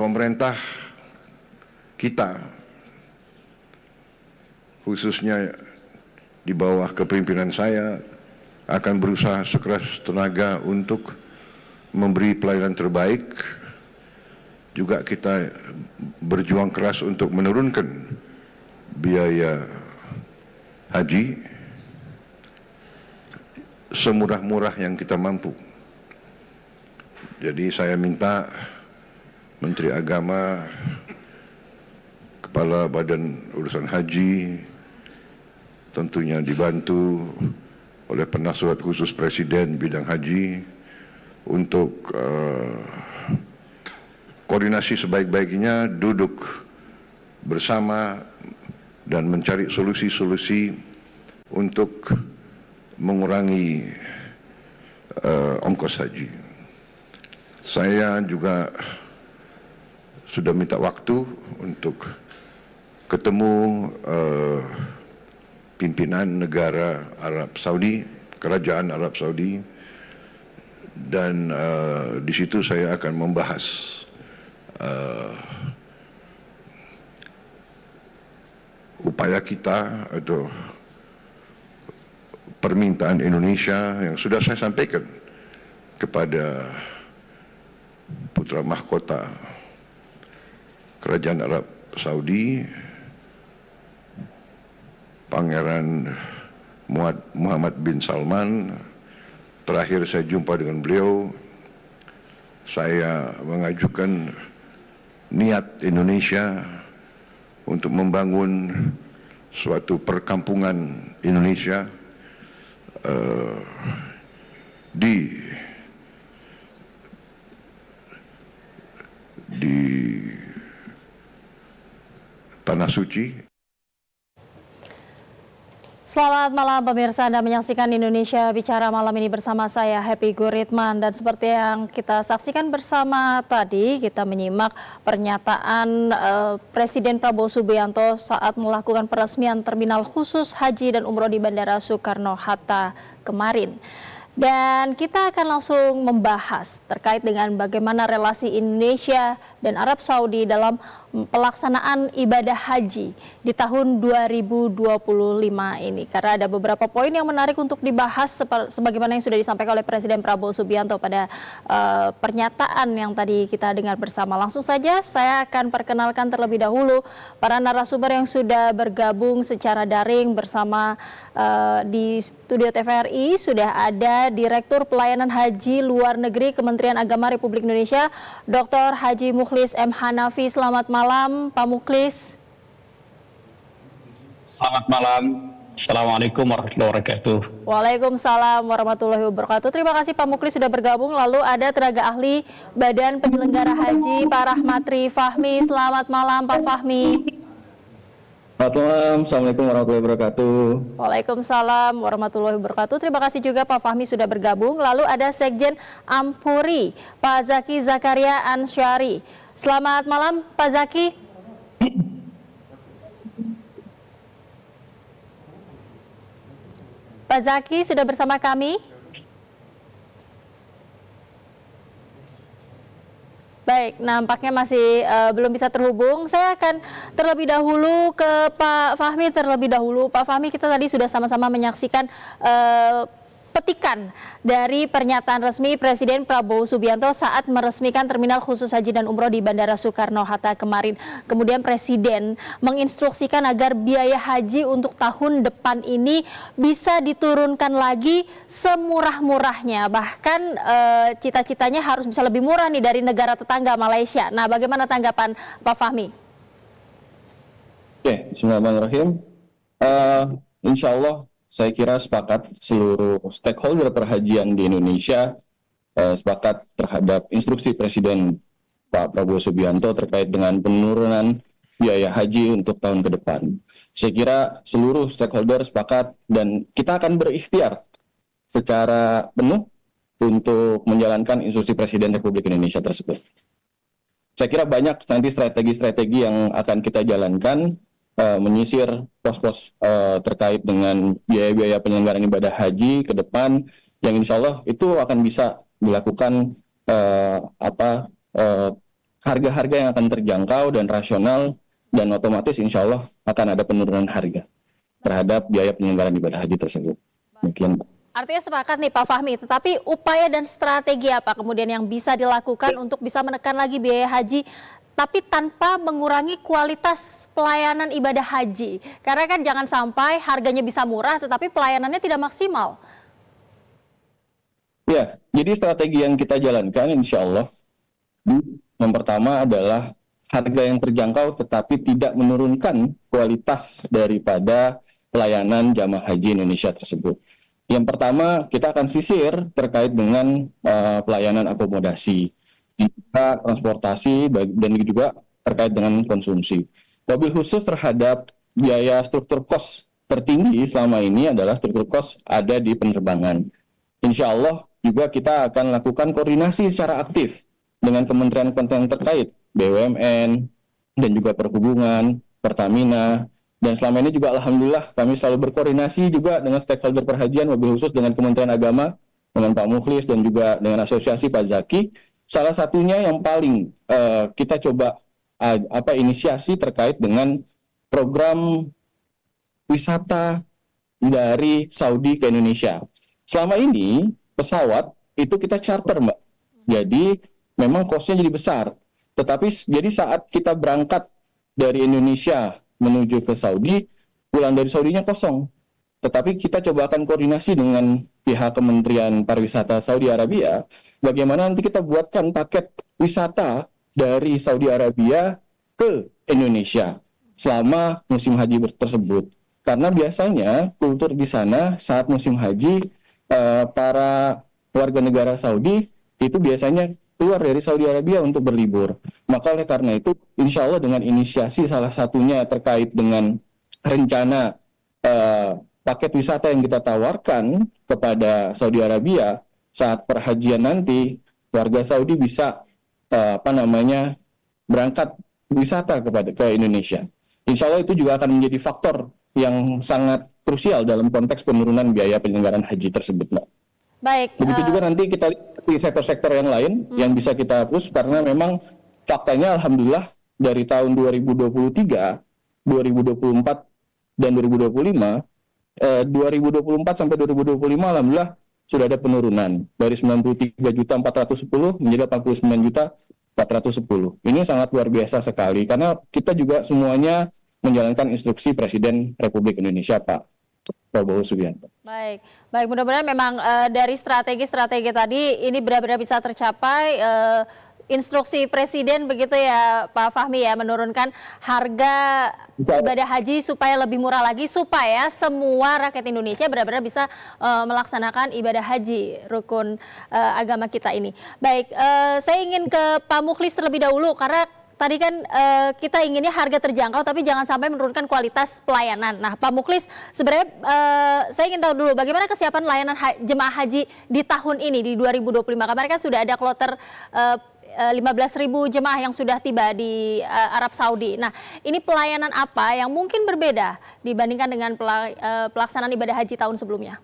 pemerintah kita, khususnya di bawah kepemimpinan saya, akan berusaha sekeras tenaga untuk memberi pelayanan terbaik. Juga kita berjuang keras untuk menurunkan biaya haji semurah-murah yang kita mampu. Jadi saya minta Menteri Agama, Kepala Badan Urusan Haji, tentunya dibantu oleh Penasihat Khusus Presiden bidang haji untuk koordinasi sebaik-baiknya, duduk bersama dan mencari solusi-solusi untuk mengurangi ongkos haji. Saya juga sudah minta waktu untuk ketemu pimpinan negara Arab Saudi, Kerajaan Arab Saudi, dan di situ saya akan membahas upaya kita atau permintaan Indonesia yang sudah saya sampaikan kepada putra mahkota Kerajaan Arab Saudi, Pangeran Muhammad bin Salman. Terakhir saya jumpa dengan beliau, saya mengajukan niat Indonesia untuk membangun suatu perkampungan Indonesia di Tanah Suci. Selamat malam pemirsa, Anda menyaksikan Indonesia Bicara malam ini bersama saya Happy Guritman, dan seperti yang kita saksikan bersama tadi, kita menyimak pernyataan Presiden Prabowo Subianto saat melakukan peresmian terminal khusus haji dan umroh di Bandara Soekarno-Hatta kemarin. Dan kita akan langsung membahas terkait dengan bagaimana relasi Indonesia dan Arab Saudi dalam pelaksanaan ibadah haji di tahun 2025 ini. Karena ada beberapa poin yang menarik untuk dibahas sebagaimana yang sudah disampaikan oleh Presiden Prabowo Subianto pada pernyataan yang tadi kita dengar bersama. Langsung saja saya akan perkenalkan terlebih dahulu para narasumber yang sudah bergabung secara daring bersama di studio TVRI. Sudah ada Direktur Pelayanan Haji Luar Negeri Kementerian Agama Republik Indonesia, Dr. Haji Mukhlis M. Hanafi. Selamat malam, Pak Mukhlis. Selamat malam. Assalamualaikum warahmatullahi wabarakatuh. Waalaikumsalam warahmatullahi wabarakatuh. Terima kasih Pak Mukhlis sudah bergabung. Lalu ada tenaga ahli Badan Penyelenggara Haji, Pak Rahmatri Fahmi. Selamat malam, Pak Fahmi. Selamat malam, Assalamualaikum warahmatullahi wabarakatuh. Waalaikumsalam warahmatullahi wabarakatuh. Terima kasih juga Pak Fahmi sudah bergabung. Lalu ada Sekjen Ampuri, Pak Zaki Zakaria Ansyari. Selamat malam, Pak Zaki. Pak Zaki sudah bersama kami? Baik, nampaknya masih belum bisa terhubung. Saya akan terlebih dahulu ke Pak Fahmi terlebih dahulu. Pak Fahmi, kita tadi sudah sama-sama menyaksikan petikan dari pernyataan resmi Presiden Prabowo Subianto saat meresmikan terminal khusus haji dan umroh di Bandara Soekarno-Hatta kemarin. Kemudian Presiden menginstruksikan agar biaya haji untuk tahun depan ini bisa diturunkan lagi semurah-murahnya. Bahkan cita-citanya harus bisa lebih murah nih dari negara tetangga Malaysia. Nah, bagaimana tanggapan Pak Fahmi? Oke, bismillahirrahmanirrahim. Insya Allah saya kira sepakat seluruh stakeholder perhajian di Indonesia sepakat terhadap instruksi Presiden Pak Prabowo Subianto terkait dengan penurunan biaya haji untuk tahun ke depan. Saya kira seluruh stakeholder sepakat dan kita akan berikhtiar secara penuh untuk menjalankan instruksi Presiden Republik Indonesia tersebut. Saya kira banyak nanti strategi-strategi yang akan kita jalankan, menyisir pos-pos terkait dengan biaya-biaya penyelenggaraan ibadah haji ke depan yang insya Allah itu akan bisa dilakukan harga-harga yang akan terjangkau dan rasional, dan otomatis insya Allah akan ada penurunan harga terhadap biaya penyelenggaraan ibadah haji tersebut. Demikian. Artinya sepakat nih Pak Fahmi, tetapi upaya dan strategi apa kemudian yang bisa dilakukan untuk bisa menekan lagi biaya haji, tapi tanpa mengurangi kualitas pelayanan ibadah haji? Karena kan jangan sampai harganya bisa murah, tetapi pelayanannya tidak maksimal. Ya, jadi strategi yang kita jalankan insya Allah, yang pertama adalah harga yang terjangkau tetapi tidak menurunkan kualitas daripada pelayanan jamaah haji Indonesia tersebut. Yang pertama, kita akan sisir terkait dengan pelayanan akomodasi, juga transportasi, dan juga terkait dengan konsumsi. Wabil khusus terhadap biaya struktur kos tertinggi selama ini adalah struktur kos ada di penerbangan. Insya Allah juga kita akan lakukan koordinasi secara aktif dengan kementerian-kementerian terkait, BUMN, dan juga Perhubungan, Pertamina. Dan selama ini juga Alhamdulillah kami selalu berkoordinasi juga dengan stakeholder perhajian, wabil khusus dengan Kementerian Agama, dengan Pak Mukhlis, dan juga dengan Asosiasi Pak Zaki. Salah satunya yang paling kita coba inisiasi terkait dengan program wisata dari Saudi ke Indonesia. Selama ini pesawat itu kita charter, Mbak. Jadi memang kosnya jadi besar. Tetapi jadi saat kita berangkat dari Indonesia menuju ke Saudi, pulang dari Saudinya kosong. Tetapi kita coba akan koordinasi dengan pihak Kementerian Pariwisata Saudi Arabia, bagaimana nanti kita buatkan paket wisata dari Saudi Arabia ke Indonesia selama musim haji tersebut. Karena biasanya kultur di sana saat musim haji, para warga negara Saudi itu biasanya keluar dari Saudi Arabia untuk berlibur. Maka oleh karena itu, insya Allah dengan inisiasi salah satunya terkait dengan rencana paket wisata yang kita tawarkan kepada Saudi Arabia saat perhajian nanti, warga Saudi bisa berangkat wisata ke Indonesia. Insya Allah itu juga akan menjadi faktor yang sangat krusial dalam konteks penurunan biaya penyelenggaraan haji tersebut, Mbak. Baik. Begitu juga nanti kita lihat di sektor-sektor yang lain yang bisa kita push, karena memang faktanya Alhamdulillah dari tahun 2023, 2024, dan 2025, 2024 sampai 2025 Alhamdulillah sudah ada penurunan dari 93.410 menjadi 89.410. Ini sangat luar biasa sekali karena kita juga semuanya menjalankan instruksi Presiden Republik Indonesia Pak Prabowo Subianto. Baik, baik. Mudah-mudahan memang dari strategi-strategi tadi ini benar-benar bisa tercapai. Instruksi Presiden begitu ya Pak Fahmi ya, menurunkan harga ibadah haji supaya lebih murah lagi, supaya semua rakyat Indonesia benar-benar bisa melaksanakan ibadah haji rukun agama kita ini. Baik, saya ingin ke Pak Mukhlis terlebih dahulu karena tadi kan kita inginnya harga terjangkau tapi jangan sampai menurunkan kualitas pelayanan. Nah Pak Mukhlis, sebenarnya saya ingin tahu dulu bagaimana kesiapan layanan jemaah haji di tahun ini di 2025. Kemarin kan sudah ada kloter 15.000 jemaah yang sudah tiba di Arab Saudi. Nah, ini pelayanan apa yang mungkin berbeda dibandingkan dengan pelaksanaan ibadah haji tahun sebelumnya?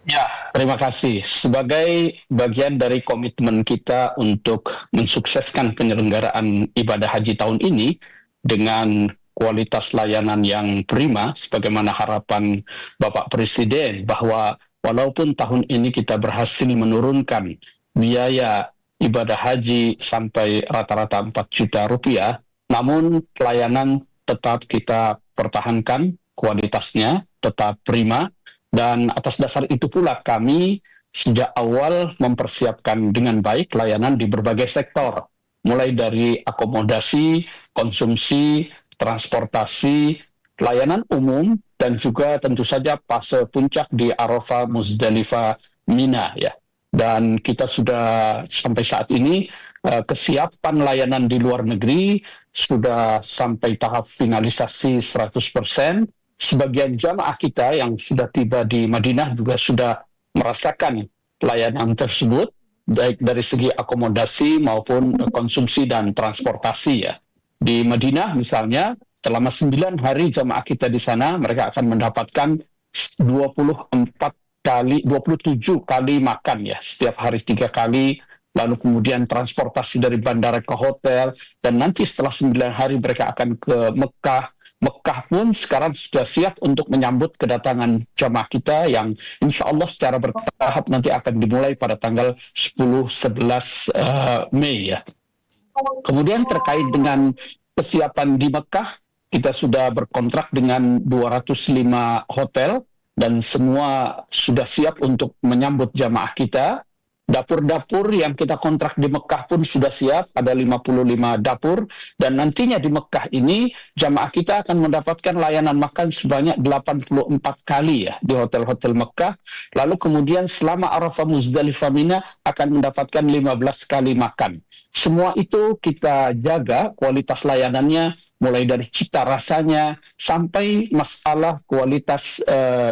Ya, terima kasih. Sebagai bagian dari komitmen kita untuk mensukseskan penyelenggaraan ibadah haji tahun ini dengan kualitas layanan yang prima, sebagaimana harapan Bapak Presiden bahwa walaupun tahun ini kita berhasil menurunkan biaya ibadah haji sampai rata-rata 4 juta rupiah, namun pelayanan tetap kita pertahankan, kualitasnya tetap prima, dan atas dasar itu pula kami sejak awal mempersiapkan dengan baik layanan di berbagai sektor, mulai dari akomodasi, konsumsi, transportasi, layanan umum, dan juga tentu saja fase puncak di Arafah, Muzdalifah, Mina ya. Dan kita sudah sampai saat ini kesiapan layanan di luar negeri sudah sampai tahap finalisasi 100%. Sebagian jamaah kita yang sudah tiba di Madinah juga sudah merasakan layanan tersebut, baik dari segi akomodasi maupun konsumsi dan transportasi ya. Di Madinah misalnya, selama 9 hari jamaah kita di sana, mereka akan mendapatkan 27 kali makan ya. Setiap hari 3 kali lalu kemudian transportasi dari bandara ke hotel, dan nanti setelah 9 hari mereka akan ke Mekah. Mekah pun sekarang sudah siap untuk menyambut kedatangan jamaah kita yang insya Allah secara bertahap nanti akan dimulai pada tanggal 10-11 Mei ya. Kemudian terkait dengan kesiapan di Mekah, kita sudah berkontrak dengan 205 hotel dan semua sudah siap untuk menyambut jamaah kita. Dapur-dapur yang kita kontrak di Mekah pun sudah siap, ada 55 dapur, dan nantinya di Mekah ini jamaah kita akan mendapatkan layanan makan sebanyak 84 kali ya di hotel-hotel Mekah. Lalu kemudian selama Arafah, Muzdalifah, Mina akan mendapatkan 15 kali makan. Semua itu kita jaga kualitas layanannya, mulai dari cita rasanya sampai masalah kualitas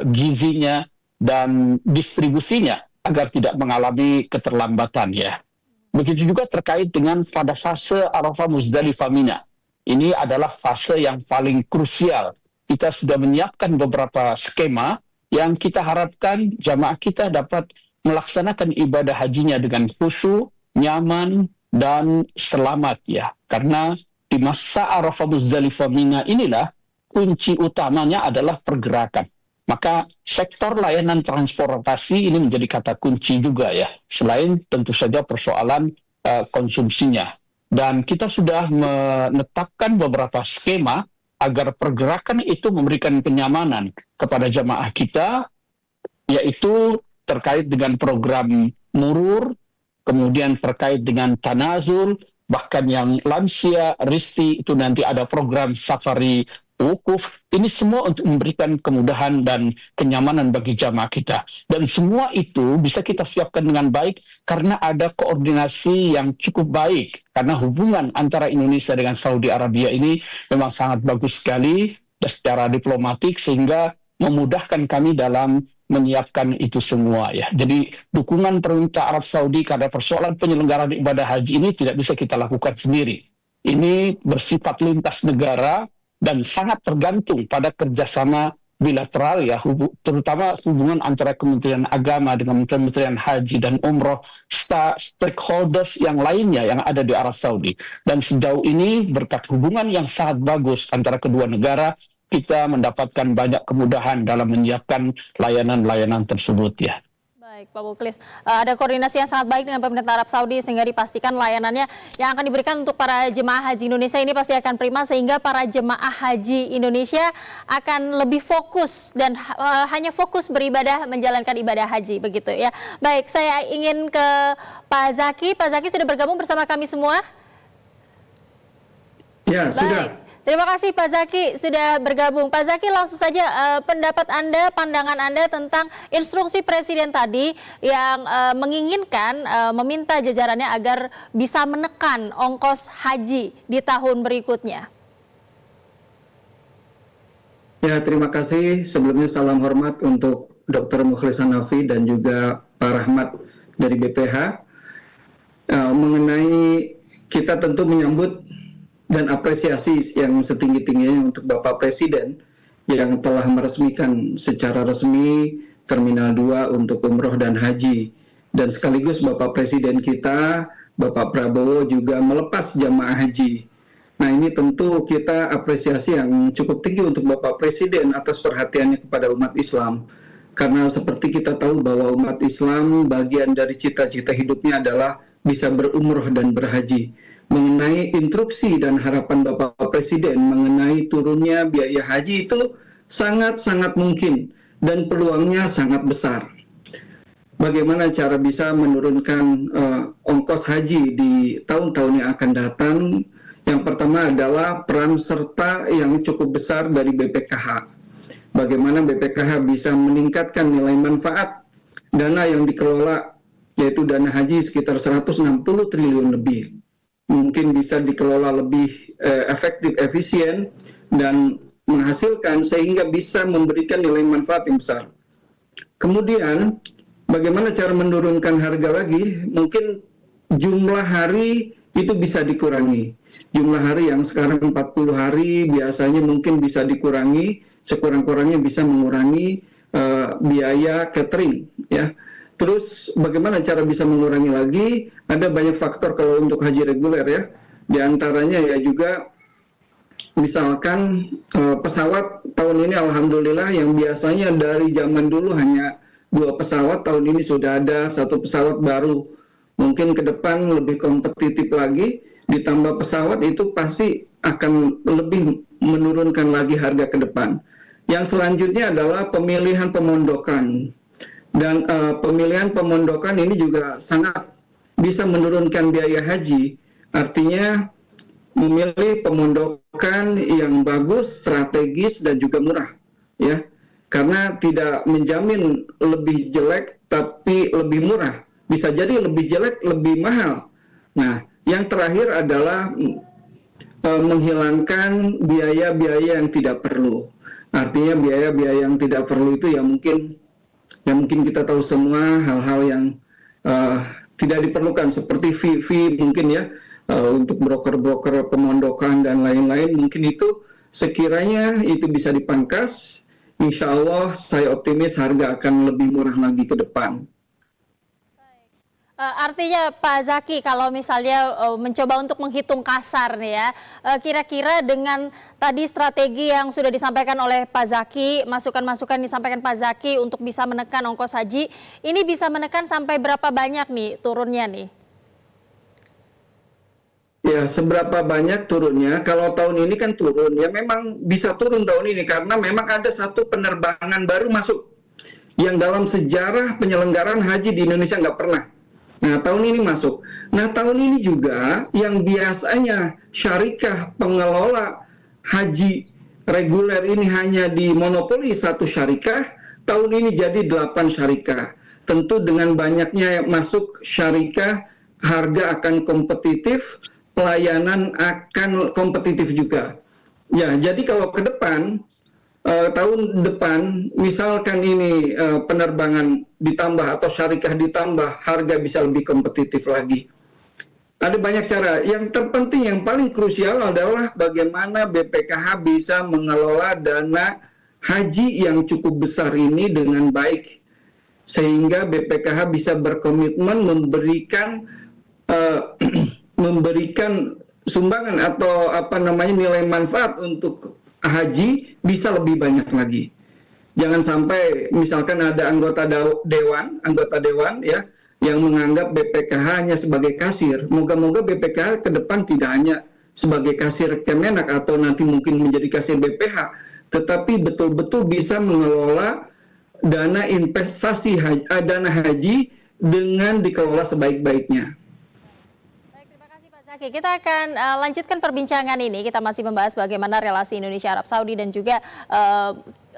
gizinya dan distribusinya, agar tidak mengalami keterlambatan ya. Begitu juga terkait dengan pada fase Arafah, Muzdalifah, Mina. Ini adalah fase yang paling krusial. Kita sudah menyiapkan beberapa skema yang kita harapkan jamaah kita dapat melaksanakan ibadah hajinya dengan khusyuk, nyaman, dan selamat ya. Karena di masa Arafah, Muzdalifah, Mina inilah kunci utamanya adalah pergerakan. Maka sektor layanan transportasi ini menjadi kata kunci juga ya, selain tentu saja persoalan konsumsinya. Dan kita sudah menetapkan beberapa skema agar pergerakan itu memberikan kenyamanan kepada jamaah kita, yaitu terkait dengan program murur, kemudian terkait dengan tanazul, bahkan yang lansia, risti, itu nanti ada program safari wukuf. Ini semua untuk memberikan kemudahan dan kenyamanan bagi jamaah kita. Dan semua itu bisa kita siapkan dengan baik karena ada koordinasi yang cukup baik. Karena hubungan antara Indonesia dengan Saudi Arabia ini memang sangat bagus sekali secara diplomatik, sehingga memudahkan kami dalam menyiapkan itu semua ya. Jadi dukungan pemerintah Arab Saudi karena persoalan penyelenggaraan ibadah haji ini tidak bisa kita lakukan sendiri. Ini bersifat lintas negara dan sangat tergantung pada kerjasama bilateral ya, terutama hubungan antara Kementerian Agama dengan Kementerian Haji dan Umroh, stakeholders yang lainnya yang ada di Arab Saudi. Dan sejauh ini berkat hubungan yang sangat bagus antara kedua negara, kita mendapatkan banyak kemudahan dalam menyiapkan layanan-layanan tersebut ya. Baik, Pak Muklis, ada koordinasi yang sangat baik dengan pemerintah Arab Saudi sehingga dipastikan layanannya yang akan diberikan untuk para jemaah haji Indonesia ini pasti akan prima, sehingga para jemaah haji Indonesia akan lebih fokus dan hanya fokus beribadah, menjalankan ibadah haji begitu ya. Baik, saya ingin ke Pak Zaki. Pak Zaki sudah bergabung bersama kami semua? Ya, baik. sudah. Terima kasih Pak Zaki sudah bergabung. Pak Zaki, langsung saja pendapat Anda, pandangan Anda tentang instruksi Presiden tadi yang menginginkan, meminta jajarannya agar bisa menekan ongkos haji di tahun berikutnya. Ya, terima kasih. Sebelumnya salam hormat untuk Dr. Mukhlis Hanafi dan juga Pak Rahmat dari BPH. Mengenai kita tentu menyambut dan apresiasi yang setinggi-tingginya untuk Bapak Presiden yang telah meresmikan secara resmi Terminal 2 untuk umroh dan haji. Dan sekaligus Bapak Presiden kita, Bapak Prabowo, juga melepas jamaah haji. Nah, ini tentu kita apresiasi yang cukup tinggi untuk Bapak Presiden atas perhatiannya kepada umat Islam. Karena seperti kita tahu bahwa umat Islam bagian dari cita-cita hidupnya adalah bisa berumroh dan berhaji. Mengenai instruksi dan harapan Bapak Presiden mengenai turunnya biaya haji itu sangat-sangat mungkin dan peluangnya sangat besar. Bagaimana cara bisa menurunkan ongkos haji di tahun-tahun yang akan datang? Yang pertama adalah peran serta yang cukup besar dari BPKH. Bagaimana BPKH bisa meningkatkan nilai manfaat dana yang dikelola, yaitu dana haji sekitar 160 triliun lebih. Mungkin bisa dikelola lebih efektif, efisien, dan menghasilkan sehingga bisa memberikan nilai manfaat yang besar. Kemudian, bagaimana cara menurunkan harga lagi? Mungkin jumlah hari itu bisa dikurangi. Jumlah hari yang sekarang 40 hari biasanya mungkin bisa dikurangi, sekurang-kurangnya bisa mengurangi biaya catering, ya. Terus bagaimana cara bisa mengurangi lagi? Ada banyak faktor kalau untuk haji reguler ya. Di antaranya ya juga misalkan pesawat tahun ini alhamdulillah yang biasanya dari zaman dulu hanya 2 pesawat, tahun ini sudah ada 1 pesawat baru. Mungkin ke depan lebih kompetitif lagi, ditambah pesawat itu pasti akan lebih menurunkan lagi harga ke depan. Yang selanjutnya adalah pemilihan pemondokan. Dan pemilihan pemondokan ini juga sangat bisa menurunkan biaya haji. Artinya memilih pemondokan yang bagus, strategis, dan juga murah. Ya, karena tidak menjamin lebih jelek tapi lebih murah, bisa jadi lebih jelek lebih mahal. Nah, yang terakhir adalah menghilangkan biaya-biaya yang tidak perlu. Artinya biaya-biaya yang tidak perlu itu ya mungkin kita tahu semua hal-hal yang tidak diperlukan seperti fee mungkin ya untuk broker-broker pemondokan dan lain-lain, mungkin itu sekiranya itu bisa dipangkas. Insya Allah saya optimis harga akan lebih murah lagi ke depan. Artinya Pak Zaki, kalau misalnya mencoba untuk menghitung kasar nih ya, kira-kira dengan tadi strategi yang sudah disampaikan oleh Pak Zaki, masukan-masukan disampaikan Pak Zaki untuk bisa menekan ongkos haji, ini bisa menekan sampai berapa banyak nih turunnya nih? Ya, seberapa banyak turunnya? Kalau tahun ini kan turun, ya memang bisa turun tahun ini karena memang ada satu penerbangan baru masuk yang dalam sejarah penyelenggaraan haji di Indonesia nggak pernah. Nah, tahun ini masuk. Nah, tahun ini juga yang biasanya syarikah pengelola haji reguler ini hanya dimonopoli 1 syarikah, tahun ini jadi 8 syarikah. Tentu dengan banyaknya masuk syarikah, harga akan kompetitif, pelayanan akan kompetitif juga. Ya, jadi kalau ke depan, tahun depan, misalkan ini penerbangan ditambah atau syarikah ditambah, harga bisa lebih kompetitif lagi. Ada banyak cara. Yang terpenting, yang paling krusial adalah bagaimana BPKH bisa mengelola dana haji yang cukup besar ini dengan baik. Sehingga BPKH bisa berkomitmen memberikan sumbangan atau nilai manfaat untuk haji bisa lebih banyak lagi. Jangan sampai misalkan ada anggota dewan ya yang menganggap BPKH hanya sebagai kasir. Moga-moga BPKH ke depan tidak hanya sebagai kasir Kemenak atau nanti mungkin menjadi kasir BPH, tetapi betul-betul bisa mengelola dana investasi dana haji dengan dikelola sebaik-baiknya. Oke, kita akan lanjutkan perbincangan ini. Kita masih membahas bagaimana relasi Indonesia Arab Saudi dan juga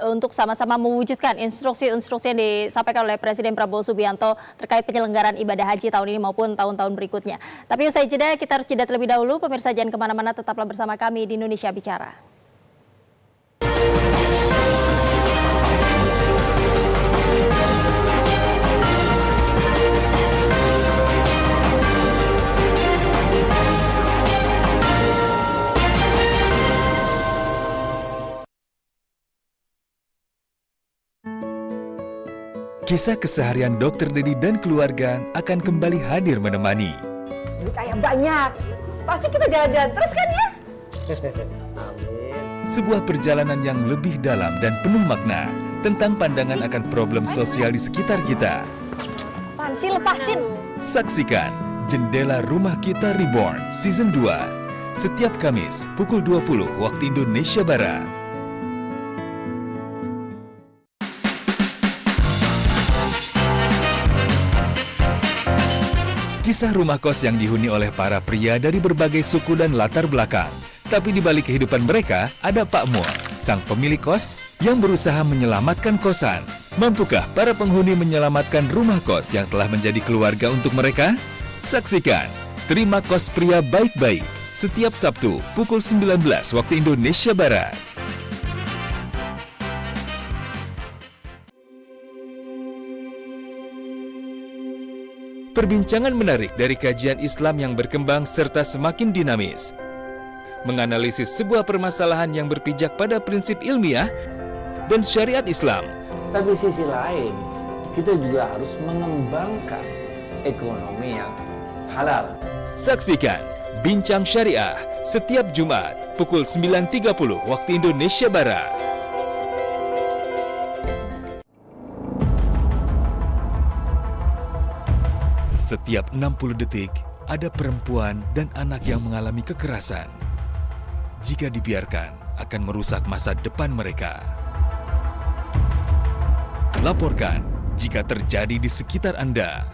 untuk sama-sama mewujudkan instruksi-instruksi yang disampaikan oleh Presiden Prabowo Subianto terkait penyelenggaraan ibadah haji tahun ini maupun tahun-tahun berikutnya. Tapi usai jeda, kita harus jeda terlebih dahulu. Pemirsa jangan kemana-mana, tetaplah bersama kami di Indonesia Bicara. Kisah keseharian Dr. Dedi dan keluarga akan kembali hadir menemani. Duit ayah banyak, pasti kita jalan-jalan terus kan ya? Sebuah perjalanan yang lebih dalam dan penuh makna tentang pandangan akan problem sosial di sekitar kita. Apaan sih, lepasin? Saksikan Jendela Rumah Kita Reborn Season 2 setiap Kamis pukul 20 waktu Indonesia Barat. Kisah rumah kos yang dihuni oleh para pria dari berbagai suku dan latar belakang. Tapi di balik kehidupan mereka, ada Pak Mul, sang pemilik kos yang berusaha menyelamatkan kosan. Mampukah para penghuni menyelamatkan rumah kos yang telah menjadi keluarga untuk mereka? Saksikan Terima Kos Pria Baik-Baik setiap Sabtu pukul 19 waktu Indonesia Barat. Perbincangan menarik dari kajian Islam yang berkembang serta semakin dinamis. Menganalisis sebuah permasalahan yang berpijak pada prinsip ilmiah dan syariat Islam. Tapi sisi lain, kita juga harus mengembangkan ekonomi yang halal. Saksikan Bincang Syariah setiap Jumat pukul 9.30 waktu Indonesia Barat. Setiap 60 detik, ada perempuan dan anak yang mengalami kekerasan. Jika dibiarkan, akan merusak masa depan mereka. Laporkan jika terjadi di sekitar Anda.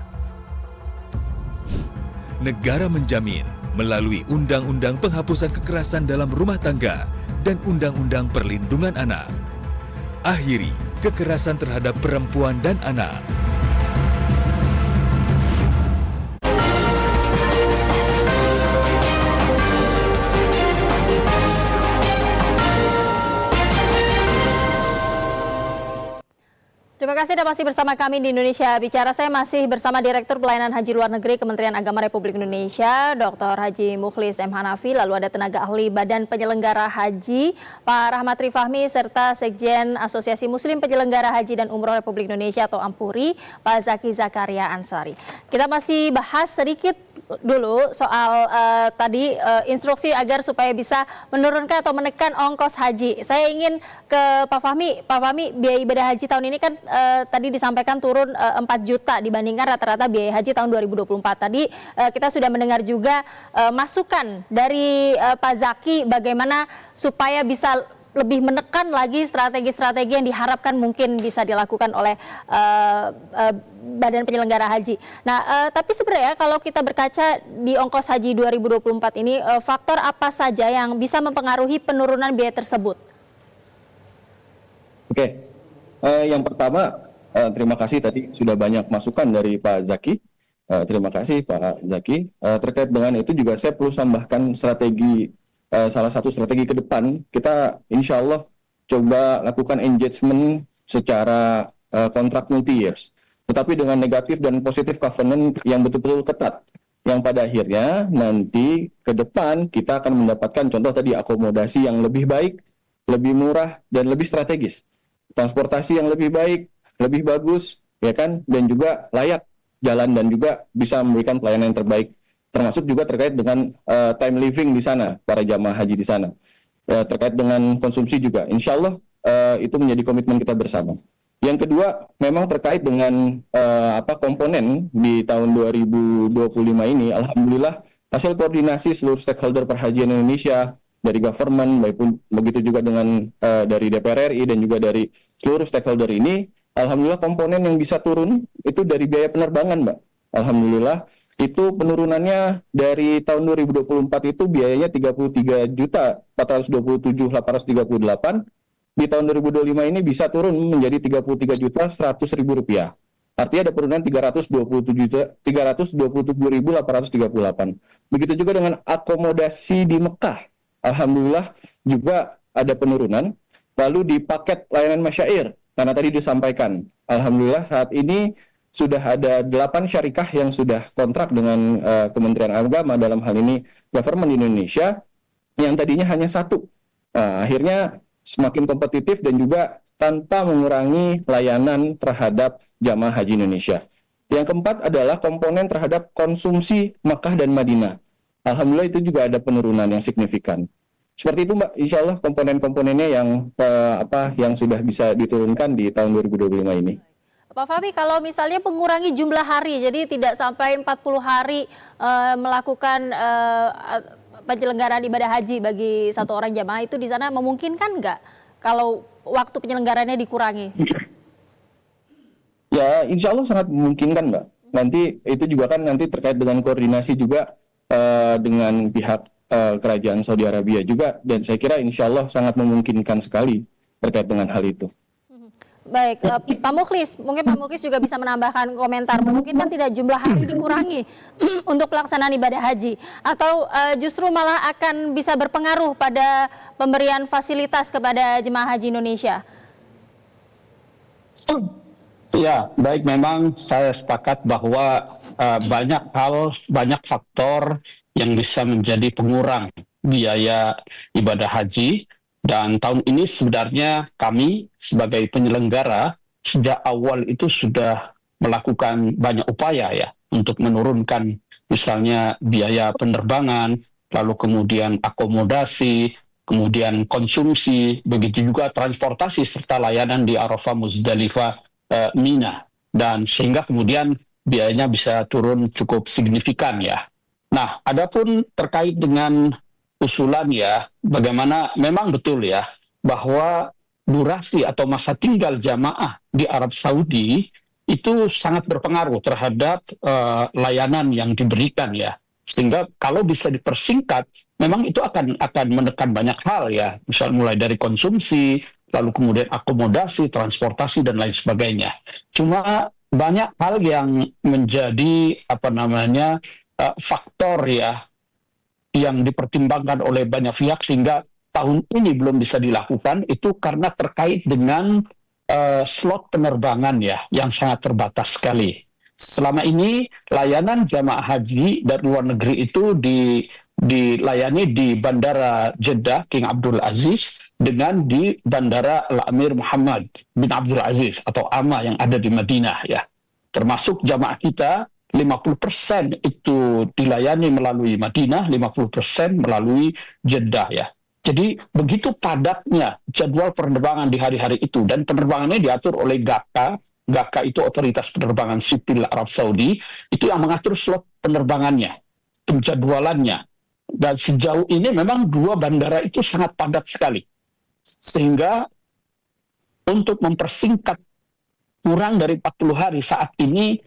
Negara menjamin melalui Undang-Undang Penghapusan Kekerasan dalam Rumah Tangga dan Undang-Undang Perlindungan Anak. Akhiri kekerasan terhadap perempuan dan anak. Terima kasih Anda masih bersama kami di Indonesia Bicara. Saya masih bersama Direktur Pelayanan Haji Luar Negeri Kementerian Agama Republik Indonesia, Dr. Haji Mukhlis M. Hanafi, lalu ada tenaga ahli Badan Penyelenggara Haji, Pak Rahmat Rifahmi, serta Sekjen Asosiasi Muslim Penyelenggara Haji dan Umroh Republik Indonesia atau AMPURI, Pak Zaki Zakaria Ansari. Kita masih bahas sedikit dulu soal tadi instruksi agar supaya bisa menurunkan atau menekan ongkos haji. Saya ingin ke Pak Fahmi. Pak Fahmi, biaya ibadah haji tahun ini kan tadi disampaikan turun 4 juta dibandingkan rata-rata biaya haji tahun 2024. Tadi kita sudah mendengar juga masukan dari Pak Zaki bagaimana supaya bisa lebih menekan lagi strategi-strategi yang diharapkan mungkin bisa dilakukan oleh Badan Penyelenggara Haji. Nah, tapi sebenarnya kalau kita berkaca di ongkos haji 2024 ini, faktor apa saja yang bisa mempengaruhi penurunan biaya tersebut? Oke, yang pertama terima kasih tadi sudah banyak masukan dari Pak Zaki. Terima kasih Pak Zaki. Terkait dengan itu juga saya perlu tambahkan strategi, salah satu strategi ke depan, kita insya Allah coba lakukan engagement secara kontrak multi-years. Tetapi dengan negatif dan positif covenant yang betul-betul ketat. Yang pada akhirnya nanti ke depan kita akan mendapatkan contoh tadi akomodasi yang lebih baik, lebih murah, dan lebih strategis. Transportasi yang lebih baik, lebih bagus, ya kan, dan juga layak jalan dan juga bisa memberikan pelayanan yang terbaik. Termasuk juga terkait dengan time living di sana, para jamaah haji di sana. Terkait dengan konsumsi juga, insya Allah itu menjadi komitmen kita bersama. Yang kedua, memang terkait dengan komponen di tahun 2025 ini, alhamdulillah hasil koordinasi seluruh stakeholder perhajian Indonesia dari government, begitu juga dengan dari DPR RI dan juga dari seluruh stakeholder ini, alhamdulillah komponen yang bisa turun itu dari biaya penerbangan, Mbak. Alhamdulillah itu penurunannya dari tahun 2024 itu biayanya 33.427.838. Di tahun 2025 ini bisa turun menjadi 33.100.000 rupiah. Artinya ada penurunan 327.838. Begitu juga dengan akomodasi di Mekah. Alhamdulillah juga ada penurunan. Lalu di paket layanan masyair, karena tadi disampaikan, alhamdulillah saat ini sudah ada 8 syarikah yang sudah kontrak dengan Kementerian Agama, dalam hal ini government Indonesia, yang tadinya hanya 1. Akhirnya semakin kompetitif dan juga tanpa mengurangi layanan terhadap jamaah haji Indonesia. Yang keempat adalah komponen terhadap konsumsi Makkah dan Madinah. Alhamdulillah itu juga ada penurunan yang signifikan. Seperti itu Mbak, insya Allah komponen-komponennya yang sudah bisa diturunkan di tahun 2025 ini. Pak Fahmi, kalau misalnya mengurangi jumlah hari, jadi tidak sampai 40 hari melakukan penyelenggaraan ibadah haji bagi satu orang jamaah, itu di sana memungkinkan nggak kalau waktu penyelenggarannya dikurangi? Ya, insya Allah sangat memungkinkan, Mbak. Nanti itu juga kan nanti terkait dengan koordinasi juga dengan pihak kerajaan Saudi Arabia juga, dan saya kira insya Allah sangat memungkinkan sekali terkait dengan hal itu. Baik, Pak Mukhlis, mungkin Pak Mukhlis juga bisa menambahkan komentar. Mungkin kan tidak jumlah hari dikurangi untuk pelaksanaan ibadah haji, atau justru malah akan bisa berpengaruh pada pemberian fasilitas kepada jemaah haji Indonesia? Ya, baik, memang saya sepakat bahwa banyak faktor yang bisa menjadi pengurang biaya ibadah haji. Dan tahun ini sebenarnya kami sebagai penyelenggara sejak awal itu sudah melakukan banyak upaya ya untuk menurunkan misalnya biaya penerbangan, lalu kemudian akomodasi, kemudian konsumsi, begitu juga transportasi serta layanan di Arafah, Muzdalifah, Mina, dan sehingga kemudian biayanya bisa turun cukup signifikan ya. Nah, adapun terkait dengan usulan ya, bagaimana memang betul ya bahwa durasi atau masa tinggal jamaah di Arab Saudi itu sangat berpengaruh terhadap layanan yang diberikan ya. Sehingga kalau bisa dipersingkat, memang itu akan menekan banyak hal ya, misal mulai dari konsumsi, lalu kemudian akomodasi, transportasi dan lain sebagainya. Cuma banyak hal yang menjadi faktor ya yang dipertimbangkan oleh banyak pihak sehingga tahun ini belum bisa dilakukan, itu karena terkait dengan slot penerbangan ya yang sangat terbatas sekali. Selama ini layanan jamaah haji dari luar negeri itu dilayani di Bandara Jeddah King Abdul Aziz dengan di Bandara Al-Amir Muhammad bin Abdul Aziz atau AMA yang ada di Madinah ya. Termasuk jamaah kita 50% itu dilayani melalui Madinah, 50% melalui Jeddah ya. Jadi begitu padatnya jadwal penerbangan di hari-hari itu, dan penerbangannya diatur oleh GAKA. GAKA itu otoritas penerbangan sipil Arab Saudi, itu yang mengatur slot penerbangannya, penjadwalannya. Dan sejauh ini memang dua bandara itu sangat padat sekali. Sehingga untuk mempersingkat kurang dari 40 hari saat ini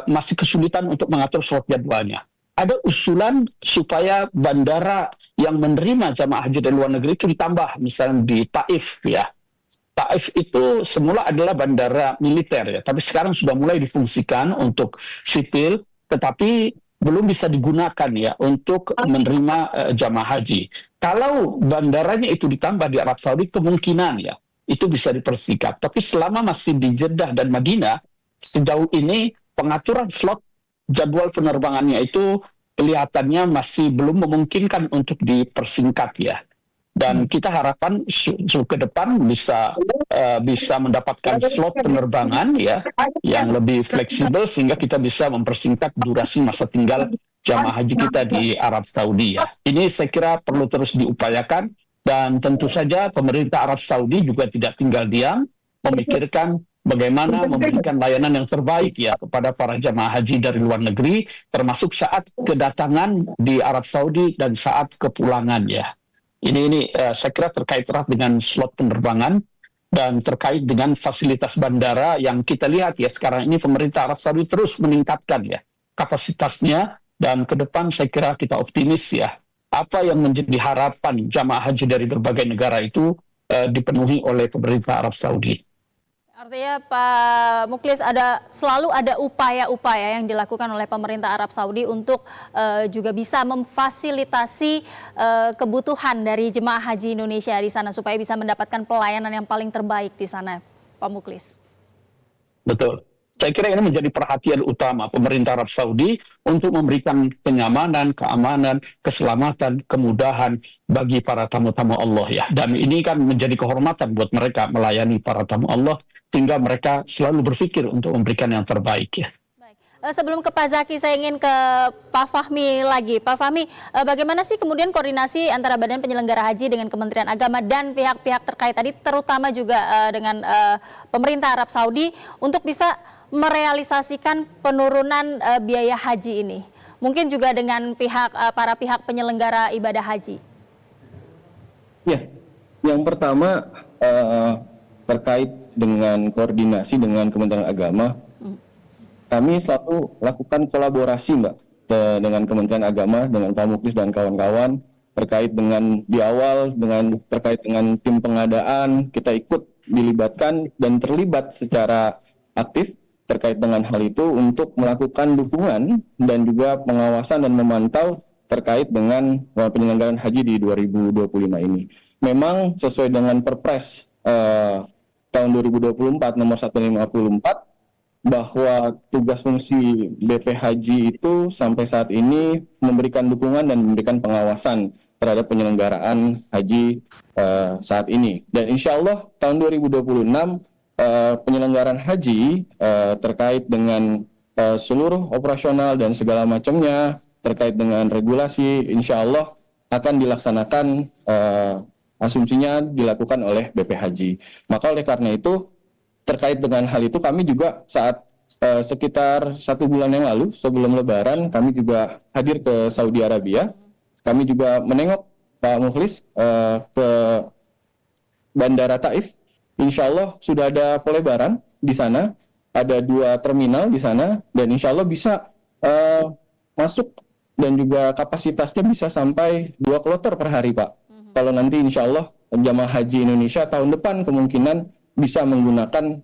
masih kesulitan untuk mengatur slot jadwalnya. Ada usulan supaya bandara yang menerima jamaah haji dari luar negeri itu ditambah, misalnya di Taif ya. Taif itu semula adalah bandara militer ya, tapi sekarang sudah mulai difungsikan untuk sipil, tetapi belum bisa digunakan ya untuk menerima jamaah haji. Kalau bandaranya itu ditambah di Arab Saudi, kemungkinan ya itu bisa dipersingkat. Tapi selama masih di Jeddah dan Madinah, sejauh ini pengaturan slot jadwal penerbangannya itu kelihatannya masih belum memungkinkan untuk dipersingkat ya. Dan kita harapkan ke depan bisa mendapatkan slot penerbangan ya yang lebih fleksibel sehingga kita bisa mempersingkat durasi masa tinggal jamaah haji kita di Arab Saudi ya. Ini saya kira perlu terus diupayakan, dan tentu saja pemerintah Arab Saudi juga tidak tinggal diam memikirkan bagaimana memberikan layanan yang terbaik ya kepada para jamaah haji dari luar negeri, termasuk saat kedatangan di Arab Saudi dan saat kepulangan ya. Ini saya kira terkait erat dengan slot penerbangan dan terkait dengan fasilitas bandara yang kita lihat ya sekarang ini pemerintah Arab Saudi terus meningkatkan ya kapasitasnya, dan ke depan saya kira kita optimis ya apa yang menjadi harapan jamaah haji dari berbagai negara itu dipenuhi oleh pemerintah Arab Saudi. Artinya Pak Muklis selalu ada upaya-upaya yang dilakukan oleh pemerintah Arab Saudi untuk juga bisa memfasilitasi kebutuhan dari jemaah haji Indonesia di sana supaya bisa mendapatkan pelayanan yang paling terbaik di sana, Pak Muklis. Betul. Saya kira ini menjadi perhatian utama pemerintah Arab Saudi untuk memberikan kenyamanan, keamanan, keselamatan, kemudahan bagi para tamu-tamu Allah ya. Dan ini kan menjadi kehormatan buat mereka melayani para tamu Allah, sehingga mereka selalu berpikir untuk memberikan yang terbaik ya. Sebelum ke Pak Zaki, saya ingin ke Pak Fahmi lagi. Pak Fahmi, bagaimana sih kemudian koordinasi antara Badan Penyelenggara Haji dengan Kementerian Agama dan pihak-pihak terkait tadi, terutama juga dengan pemerintah Arab Saudi untuk bisa merealisasikan penurunan biaya haji ini? Mungkin juga dengan para pihak penyelenggara ibadah haji. Ya, yang pertama terkait dengan koordinasi dengan Kementerian Agama. Kami selalu lakukan kolaborasi Mbak dengan Kementerian Agama, dengan Pak Muklis dan kawan-kawan terkait dengan di awal terkait dengan tim pengadaan, kita ikut dilibatkan dan terlibat secara aktif terkait dengan hal itu untuk melakukan dukungan dan juga pengawasan dan memantau terkait dengan penyelenggaraan haji di 2025 ini. Memang sesuai dengan Perpres tahun 2024 nomor 154 bahwa tugas fungsi BP Haji itu sampai saat ini memberikan dukungan dan memberikan pengawasan terhadap penyelenggaraan haji saat ini. Dan insya Allah tahun 2026 penyelenggaraan haji terkait dengan seluruh operasional dan segala macamnya, terkait dengan regulasi, insya Allah akan dilaksanakan, asumsinya dilakukan oleh BP Haji. Maka oleh karena itu, terkait dengan hal itu kami juga saat sekitar 1 bulan yang lalu sebelum Lebaran, kami juga hadir ke Saudi Arabia. Kami juga menengok Pak Mukhlis ke Bandara Taif. Insya Allah sudah ada pelebaran di sana, ada 2 terminal di sana, dan insya Allah bisa masuk dan juga kapasitasnya bisa sampai 2 kloter per hari, Pak. Kalau nanti insya Allah jamaah haji Indonesia tahun depan kemungkinan bisa menggunakan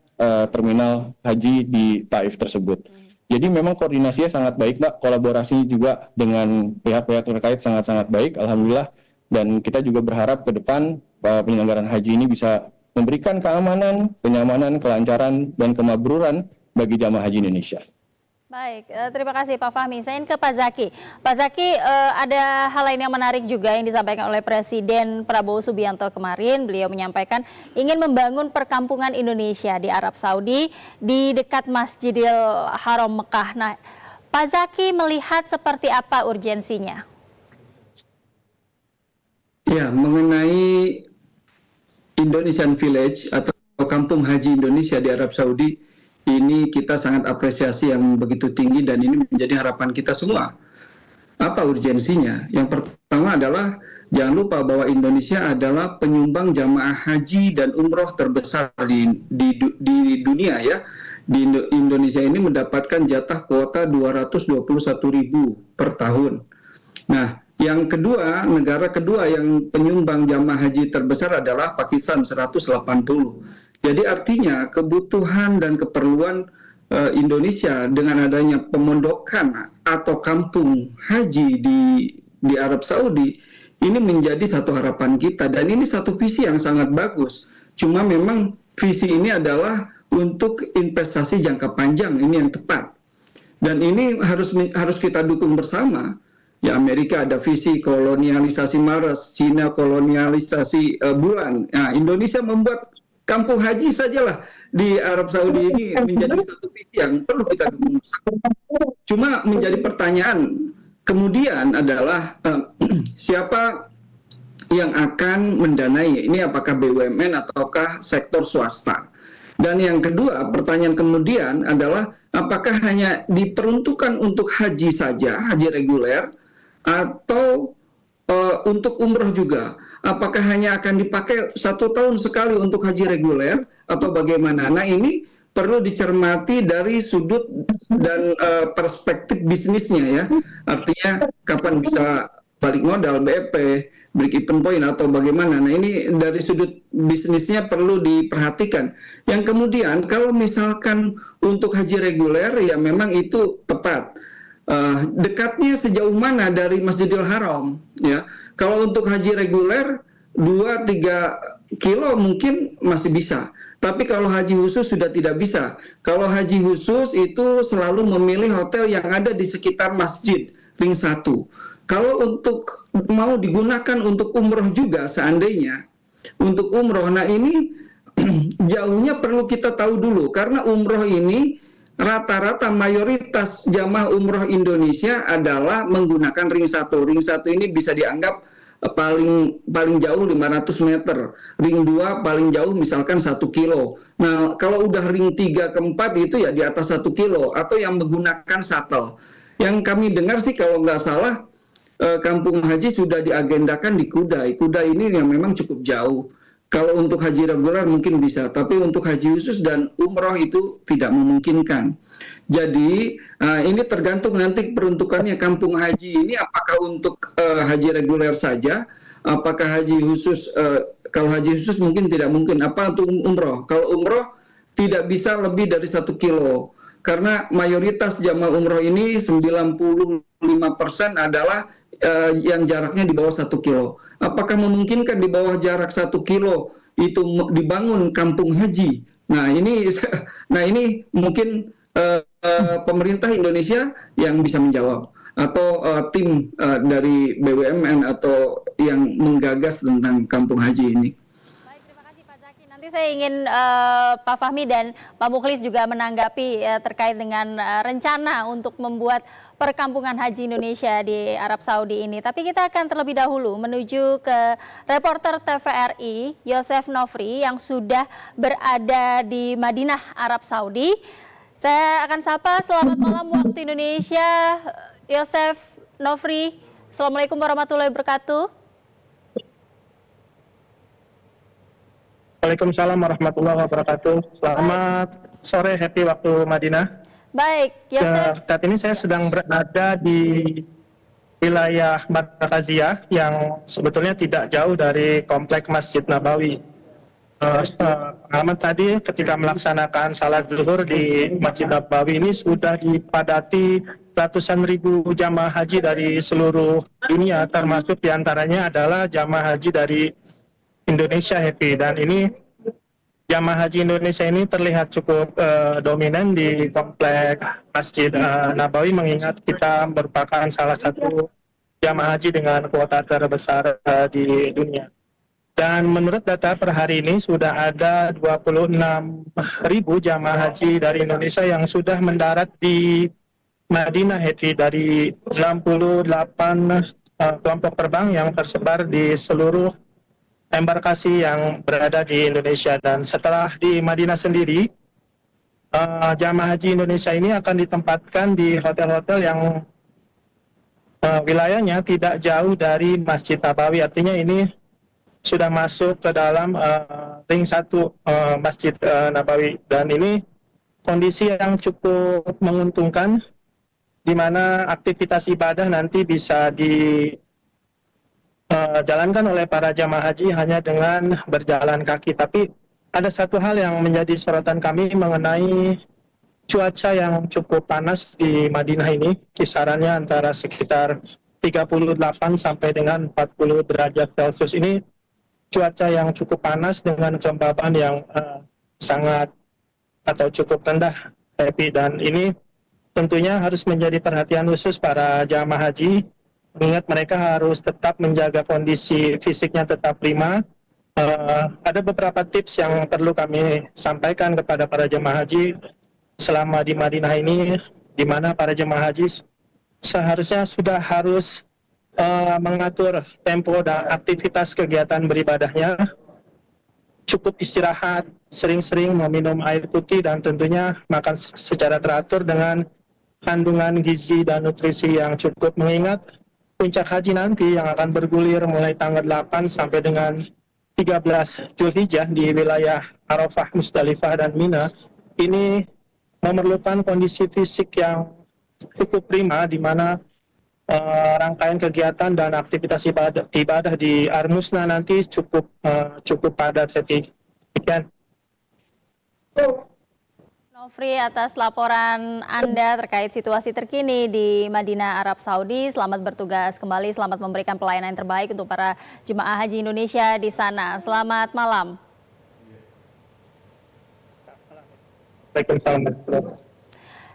terminal haji di Taif tersebut. Jadi memang koordinasinya sangat baik, Mbak. Kolaborasi juga dengan pihak-pihak terkait sangat-sangat baik, alhamdulillah. Dan kita juga berharap ke depan penyelenggaraan haji ini bisa memberikan keamanan, kenyamanan, kelancaran, dan kemakburan bagi jamaah haji Indonesia. Baik, terima kasih Pak Fahmi. Saya ingin ke Pak Zaki. Pak Zaki, ada hal lain yang menarik juga yang disampaikan oleh Presiden Prabowo Subianto kemarin. Beliau menyampaikan ingin membangun perkampungan Indonesia di Arab Saudi di dekat Masjidil Haram Mekah. Nah, Pak Zaki melihat seperti apa urgensinya? Ya, mengenai Indonesian Village atau Kampung Haji Indonesia di Arab Saudi, ini kita sangat apresiasi yang begitu tinggi dan ini menjadi harapan kita semua. Apa urgensinya? Yang pertama adalah jangan lupa bahwa Indonesia adalah penyumbang jamaah haji dan umroh terbesar di dunia ya. Di Indonesia ini mendapatkan jatah kuota 221.000 per tahun. Nah, yang kedua, negara kedua yang penyumbang jamaah haji terbesar adalah Pakistan 180. Jadi artinya kebutuhan dan keperluan Indonesia dengan adanya pemondokan atau kampung haji di Arab Saudi ini menjadi satu harapan kita dan ini satu visi yang sangat bagus. Cuma memang visi ini adalah untuk investasi jangka panjang, ini yang tepat. Dan ini harus kita dukung bersama. Ya, Amerika ada visi kolonialisasi Mars, Cina kolonialisasi bulan. Nah, Indonesia membuat kampung haji sajalah di Arab Saudi ini menjadi satu visi yang perlu kita dukung. Cuma menjadi pertanyaan kemudian adalah siapa yang akan mendanai? Ini apakah BUMN ataukah sektor swasta? Dan yang kedua, pertanyaan kemudian adalah apakah hanya diperuntukkan untuk haji saja, haji reguler, atau untuk umroh juga? Apakah hanya akan dipakai 1 tahun sekali untuk haji reguler atau bagaimana? Nah, ini perlu dicermati dari sudut dan perspektif bisnisnya ya. Artinya kapan bisa balik modal, BEP, break even point atau bagaimana. Nah, ini dari sudut bisnisnya perlu diperhatikan. Yang kemudian kalau misalkan untuk haji reguler ya memang itu tepat. Dekatnya sejauh mana dari Masjidil Haram ya. Kalau untuk haji reguler 2-3 kilo mungkin masih bisa. Tapi kalau haji khusus sudah tidak bisa. Kalau haji khusus itu selalu memilih hotel yang ada di sekitar masjid ring 1. Kalau untuk mau digunakan untuk umroh juga seandainya untuk umroh, nah ini jauhnya perlu kita tahu dulu karena umroh ini rata-rata mayoritas jamaah umroh Indonesia adalah menggunakan ring 1. Ring 1 ini bisa dianggap paling jauh 500 meter. Ring 2 paling jauh misalkan 1 kilo. Nah, kalau udah ring 3 ke 4 itu ya di atas 1 kilo atau yang menggunakan shuttle. Yang kami dengar sih kalau nggak salah kampung haji sudah diagendakan di Kudai. Kudai ini yang memang cukup jauh. Kalau untuk haji reguler mungkin bisa, tapi untuk haji khusus dan umroh itu tidak memungkinkan. Jadi ini tergantung nanti peruntukannya kampung haji ini apakah untuk haji reguler saja, apakah haji khusus, kalau haji khusus mungkin tidak mungkin, apa untuk umroh. Kalau umroh tidak bisa lebih dari 1 kilo, karena mayoritas jamaah umroh ini 95% adalah yang jaraknya di bawah 1 kilo. Apakah memungkinkan di bawah jarak 1 kilo itu dibangun kampung haji? Nah ini mungkin pemerintah Indonesia yang bisa menjawab atau tim dari BUMN atau yang menggagas tentang kampung haji ini. Baik, terima kasih Pak Zaki. Nanti Ini saya ingin Pak Fahmi dan Pak Mukhlis juga menanggapi terkait dengan rencana untuk membuat perkampungan haji Indonesia di Arab Saudi ini. Tapi kita akan terlebih dahulu menuju ke reporter TVRI Yosef Nofri yang sudah berada di Madinah, Arab Saudi. Saya akan sapa, selamat malam waktu Indonesia, Yosef Nofri. Assalamualaikum warahmatullahi wabarakatuh. Waalaikumsalam warahmatullahi wabarakatuh. Selamat sore, happy waktu Madinah. Baik, Yosef. Saat ini saya sedang berada di wilayah Markaziyah yang sebetulnya tidak jauh dari komplek Masjid Nabawi. Pengalaman tadi ketika melaksanakan salat zuhur di Masjid Nabawi ini sudah dipadati ratusan ribu jamaah haji dari seluruh dunia, termasuk diantaranya adalah jamaah haji dari Indonesia, happy. Dan ini jamaah haji Indonesia ini terlihat cukup dominan di komplek Masjid Nabawi, mengingat kita merupakan salah satu jamaah haji dengan kuota terbesar di dunia. Dan menurut data per hari ini sudah ada 26.000 jamaah haji dari Indonesia yang sudah mendarat di Madinah, happy, dari 68 kelompok terbang yang tersebar di seluruh embarkasi yang berada di Indonesia. Dan setelah di Madinah sendiri, jamaah haji Indonesia ini akan ditempatkan di hotel-hotel yang wilayahnya tidak jauh dari Masjid Nabawi. Artinya ini sudah masuk ke dalam ring 1 Masjid Nabawi. Dan ini kondisi yang cukup menguntungkan, di mana aktivitas ibadah nanti bisa jalankan oleh para jamaah haji hanya dengan berjalan kaki. Tapi ada satu hal yang menjadi sorotan kami mengenai cuaca yang cukup panas di Madinah ini, kisarannya antara sekitar 38 sampai dengan 40 derajat Celcius. Ini cuaca yang cukup panas dengan kelembaban yang sangat atau cukup rendah, happy. Dan ini tentunya harus menjadi perhatian khusus para jamaah haji, mengingat mereka harus tetap menjaga kondisi fisiknya tetap prima. Ada beberapa tips yang perlu kami sampaikan kepada para jemaah haji selama di Madinah ini, di mana para jemaah haji seharusnya sudah harus mengatur tempo dan aktivitas kegiatan beribadahnya, cukup istirahat, sering-sering meminum air putih, dan tentunya makan secara teratur dengan kandungan gizi dan nutrisi yang cukup, mengingat puncak haji nanti yang akan bergulir mulai tanggal 8 sampai dengan 13 Zulhijjah di wilayah Arafah, Musdalifah, dan Mina, ini memerlukan kondisi fisik yang cukup prima, di mana rangkaian kegiatan dan aktivitas ibadah di Armusna nanti cukup padat. Sekian. Nofri, atas laporan Anda terkait situasi terkini di Madinah, Arab Saudi. Selamat bertugas kembali, selamat memberikan pelayanan yang terbaik untuk para jemaah haji Indonesia di sana. Selamat malam.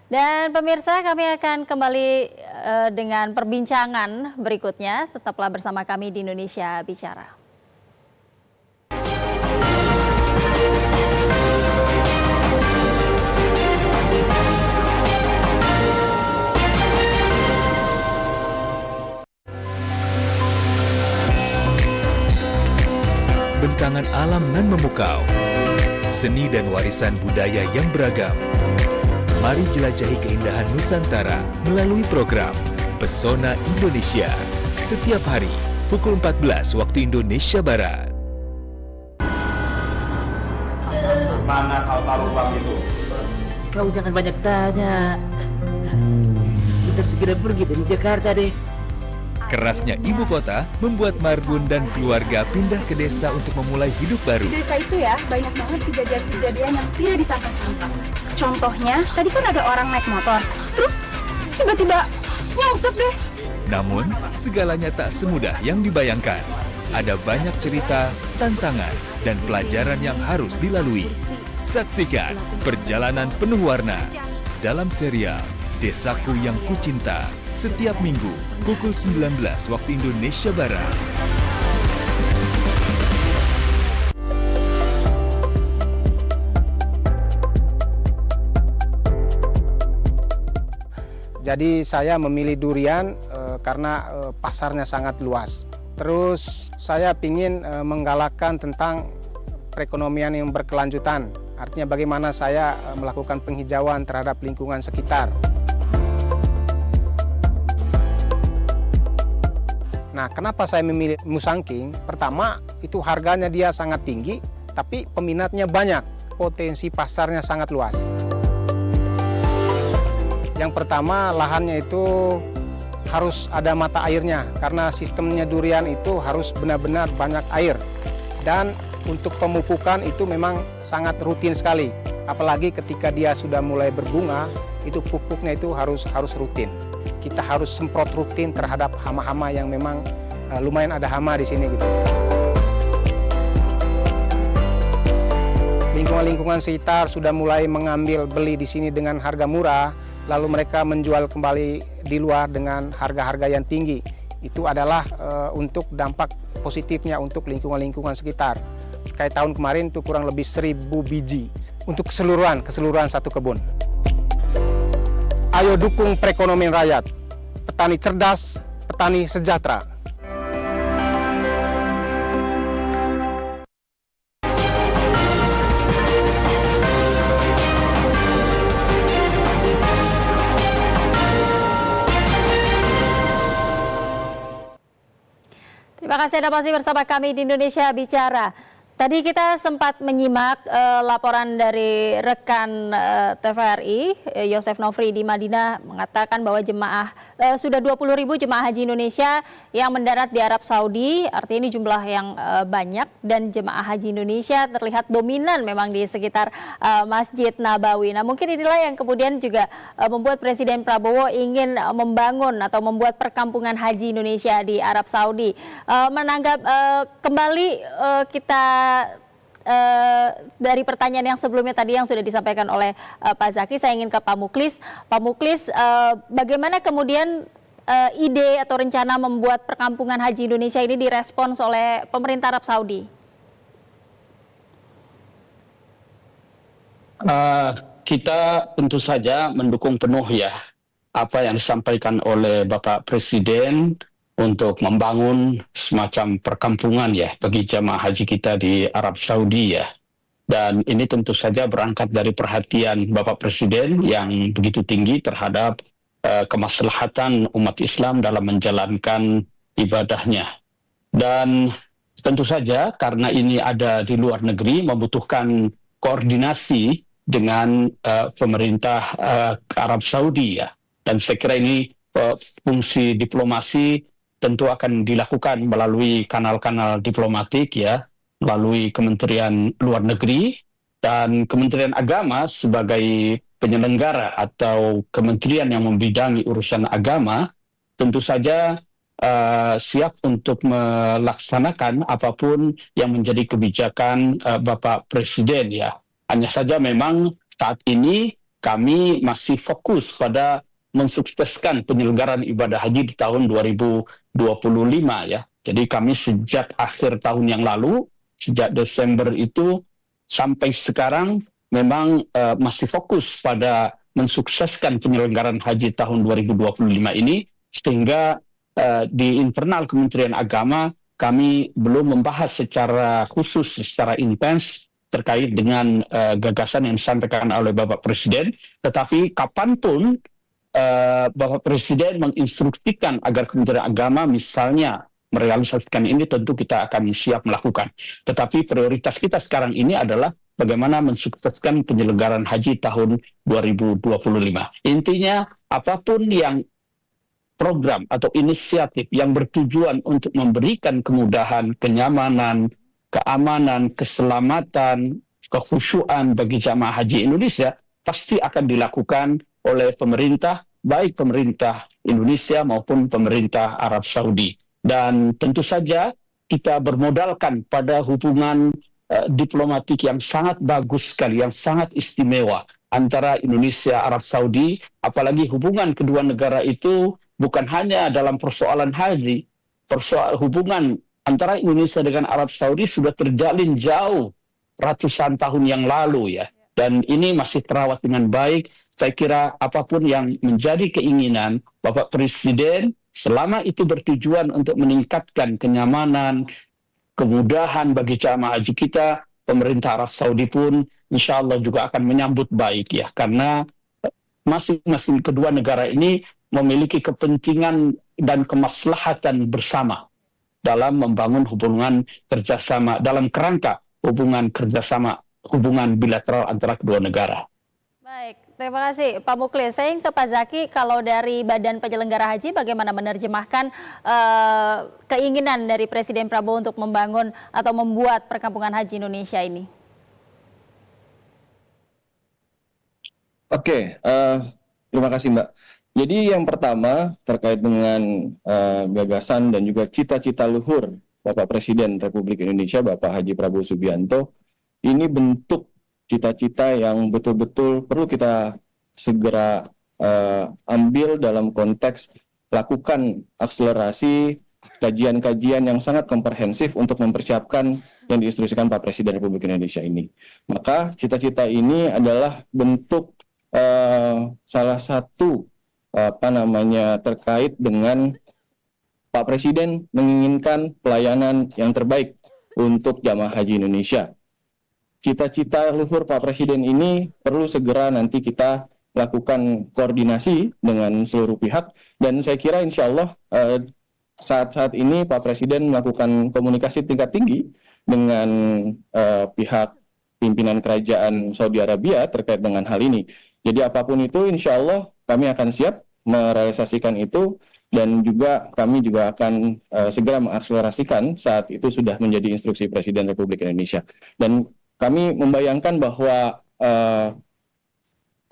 Dan pemirsa, kami akan kembali dengan perbincangan berikutnya. Tetaplah bersama kami di Indonesia Bicara. Bentangan alam nan memukau, seni dan warisan budaya yang beragam. Mari jelajahi keindahan Nusantara melalui program Pesona Indonesia setiap hari pukul 14 waktu Indonesia Barat. Mana kau taruh uang itu? Kau jangan banyak tanya. Kita segera pergi dari Jakarta deh. Kerasnya ibu kota membuat Marbun dan keluarga pindah ke desa untuk memulai hidup baru. Di desa itu ya, banyak banget kejadian-kejadian yang tidak disangka-sangka. Contohnya, tadi kan ada orang naik motor, terus tiba-tiba nyungsep deh. Namun, segalanya tak semudah yang dibayangkan. Ada banyak cerita, tantangan, dan pelajaran yang harus dilalui. Saksikan perjalanan penuh warna dalam serial Desaku Yang Kucinta setiap minggu pukul 19 waktu Indonesia Barat. Jadi saya memilih durian karena pasarnya sangat luas. Terus saya ingin menggalakkan tentang perekonomian yang berkelanjutan. Artinya bagaimana saya melakukan penghijauan terhadap lingkungan sekitar. Nah, kenapa saya memilih musangking? Pertama, itu harganya dia sangat tinggi, tapi peminatnya banyak, potensi pasarnya sangat luas. Yang pertama, lahannya itu harus ada mata airnya, karena sistemnya durian itu harus benar-benar banyak air. Dan untuk pemupukan itu memang sangat rutin sekali, apalagi ketika dia sudah mulai berbunga, itu pupuknya itu harus rutin. Kita harus semprot rutin terhadap hama-hama yang memang lumayan ada hama di sini gitu. Lingkungan-lingkungan sekitar sudah mulai mengambil beli di sini dengan harga murah, lalu mereka menjual kembali di luar dengan harga-harga yang tinggi. Itu adalah untuk dampak positifnya untuk lingkungan-lingkungan sekitar. Kayak tahun kemarin itu kurang lebih 1.000 biji untuk keseluruhan satu kebun. Ayo dukung perekonomian rakyat, petani cerdas, petani sejahtera. Terima kasih Anda masih bersama kami di Indonesia Bicara. Tadi kita sempat menyimak laporan dari rekan TVRI, Yosef Nofri di Madinah, mengatakan bahwa sudah 20.000 jemaah haji Indonesia yang mendarat di Arab Saudi. Artinya ini jumlah yang banyak, dan jemaah haji Indonesia terlihat dominan memang di sekitar Masjid Nabawi. Nah, mungkin inilah yang kemudian juga membuat Presiden Prabowo ingin membangun atau membuat perkampungan haji Indonesia di Arab Saudi. Menanggap kembali kita dari pertanyaan yang sebelumnya tadi yang sudah disampaikan oleh Pak Zaki, saya ingin ke Pak Muklis. Pak Muklis, bagaimana kemudian ide atau rencana membuat perkampungan haji Indonesia ini direspons oleh pemerintah Arab Saudi? Kita tentu saja mendukung penuh ya apa yang disampaikan oleh Bapak Presiden untuk membangun semacam perkampungan ya bagi jamaah haji kita di Arab Saudi ya. Dan ini tentu saja berangkat dari perhatian Bapak Presiden yang begitu tinggi terhadap kemaslahatan umat Islam dalam menjalankan ibadahnya. Dan tentu saja karena ini ada di luar negeri membutuhkan koordinasi dengan pemerintah Arab Saudi ya. Dan saya kira ini fungsi diplomasi tentu akan dilakukan melalui kanal-kanal diplomatik ya, melalui Kementerian Luar Negeri dan Kementerian Agama sebagai penyelenggara atau kementerian yang membidangi urusan agama, tentu saja siap untuk melaksanakan apapun yang menjadi kebijakan Bapak Presiden ya. Hanya saja memang saat ini kami masih fokus pada mensukseskan penyelenggaraan ibadah haji di tahun 2025 ya. Jadi kami sejak akhir tahun yang lalu, sejak Desember itu sampai sekarang memang masih fokus pada mensukseskan penyelenggaraan haji tahun 2025 ini, sehingga di internal Kementerian Agama kami belum membahas secara khusus, secara intens terkait dengan gagasan yang disampaikan oleh Bapak Presiden, tetapi kapanpun Bapak Presiden menginstruksikan agar Kementerian Agama misalnya merealisasikan ini, tentu kita akan siap melakukan. Tetapi prioritas kita sekarang ini adalah bagaimana mensukseskan penyelenggaraan haji tahun 2025. Intinya apapun yang program atau inisiatif yang bertujuan untuk memberikan kemudahan, kenyamanan, keamanan, keselamatan, kekhusyuan bagi jamaah haji Indonesia pasti akan dilakukan oleh pemerintah, baik pemerintah Indonesia maupun pemerintah Arab Saudi. Dan tentu saja kita bermodalkan pada hubungan diplomatik yang sangat bagus sekali, yang sangat istimewa antara Indonesia Arab Saudi, apalagi hubungan kedua negara itu bukan hanya dalam persoalan haji, hubungan antara Indonesia dengan Arab Saudi sudah terjalin jauh ratusan tahun yang lalu ya. dan ini masih terawat dengan baik. Saya kira apapun yang menjadi keinginan Bapak Presiden, selama itu bertujuan untuk meningkatkan kenyamanan, kemudahan bagi jamaah haji kita, pemerintah Arab Saudi pun insya Allah juga akan menyambut baik ya, karena masing-masing kedua negara ini memiliki kepentingan dan kemaslahatan bersama dalam membangun hubungan kerjasama dalam kerangka hubungan kerjasama, hubungan bilateral antara kedua negara. Baik, terima kasih Pak Muklis. Saya ke Pak Zaki, kalau dari Badan Penyelenggara Haji bagaimana menerjemahkan keinginan dari Presiden Prabowo untuk membangun atau membuat perkampungan haji Indonesia ini? Oke, terima kasih Mbak. Jadi yang pertama terkait dengan gagasan dan juga cita-cita luhur Bapak Presiden Republik Indonesia, Bapak Haji Prabowo Subianto, ini bentuk cita-cita yang betul-betul perlu kita segera ambil dalam konteks lakukan akselerasi kajian-kajian yang sangat komprehensif untuk mempersiapkan yang diinstruksikan Pak Presiden Republik Indonesia ini. Maka cita-cita ini adalah bentuk salah satu terkait dengan Pak Presiden menginginkan pelayanan yang terbaik untuk jamaah haji Indonesia. Cita-cita luhur Pak Presiden ini perlu segera nanti kita lakukan koordinasi dengan seluruh pihak, dan saya kira insya Allah saat-saat ini Pak Presiden melakukan komunikasi tingkat tinggi dengan pihak pimpinan kerajaan Saudi Arabia terkait dengan hal ini. Jadi apapun itu insya Allah kami akan siap merealisasikan itu, dan juga kami juga akan segera mengakselerasikan saat itu sudah menjadi instruksi Presiden Republik Indonesia. Dan kami membayangkan bahwa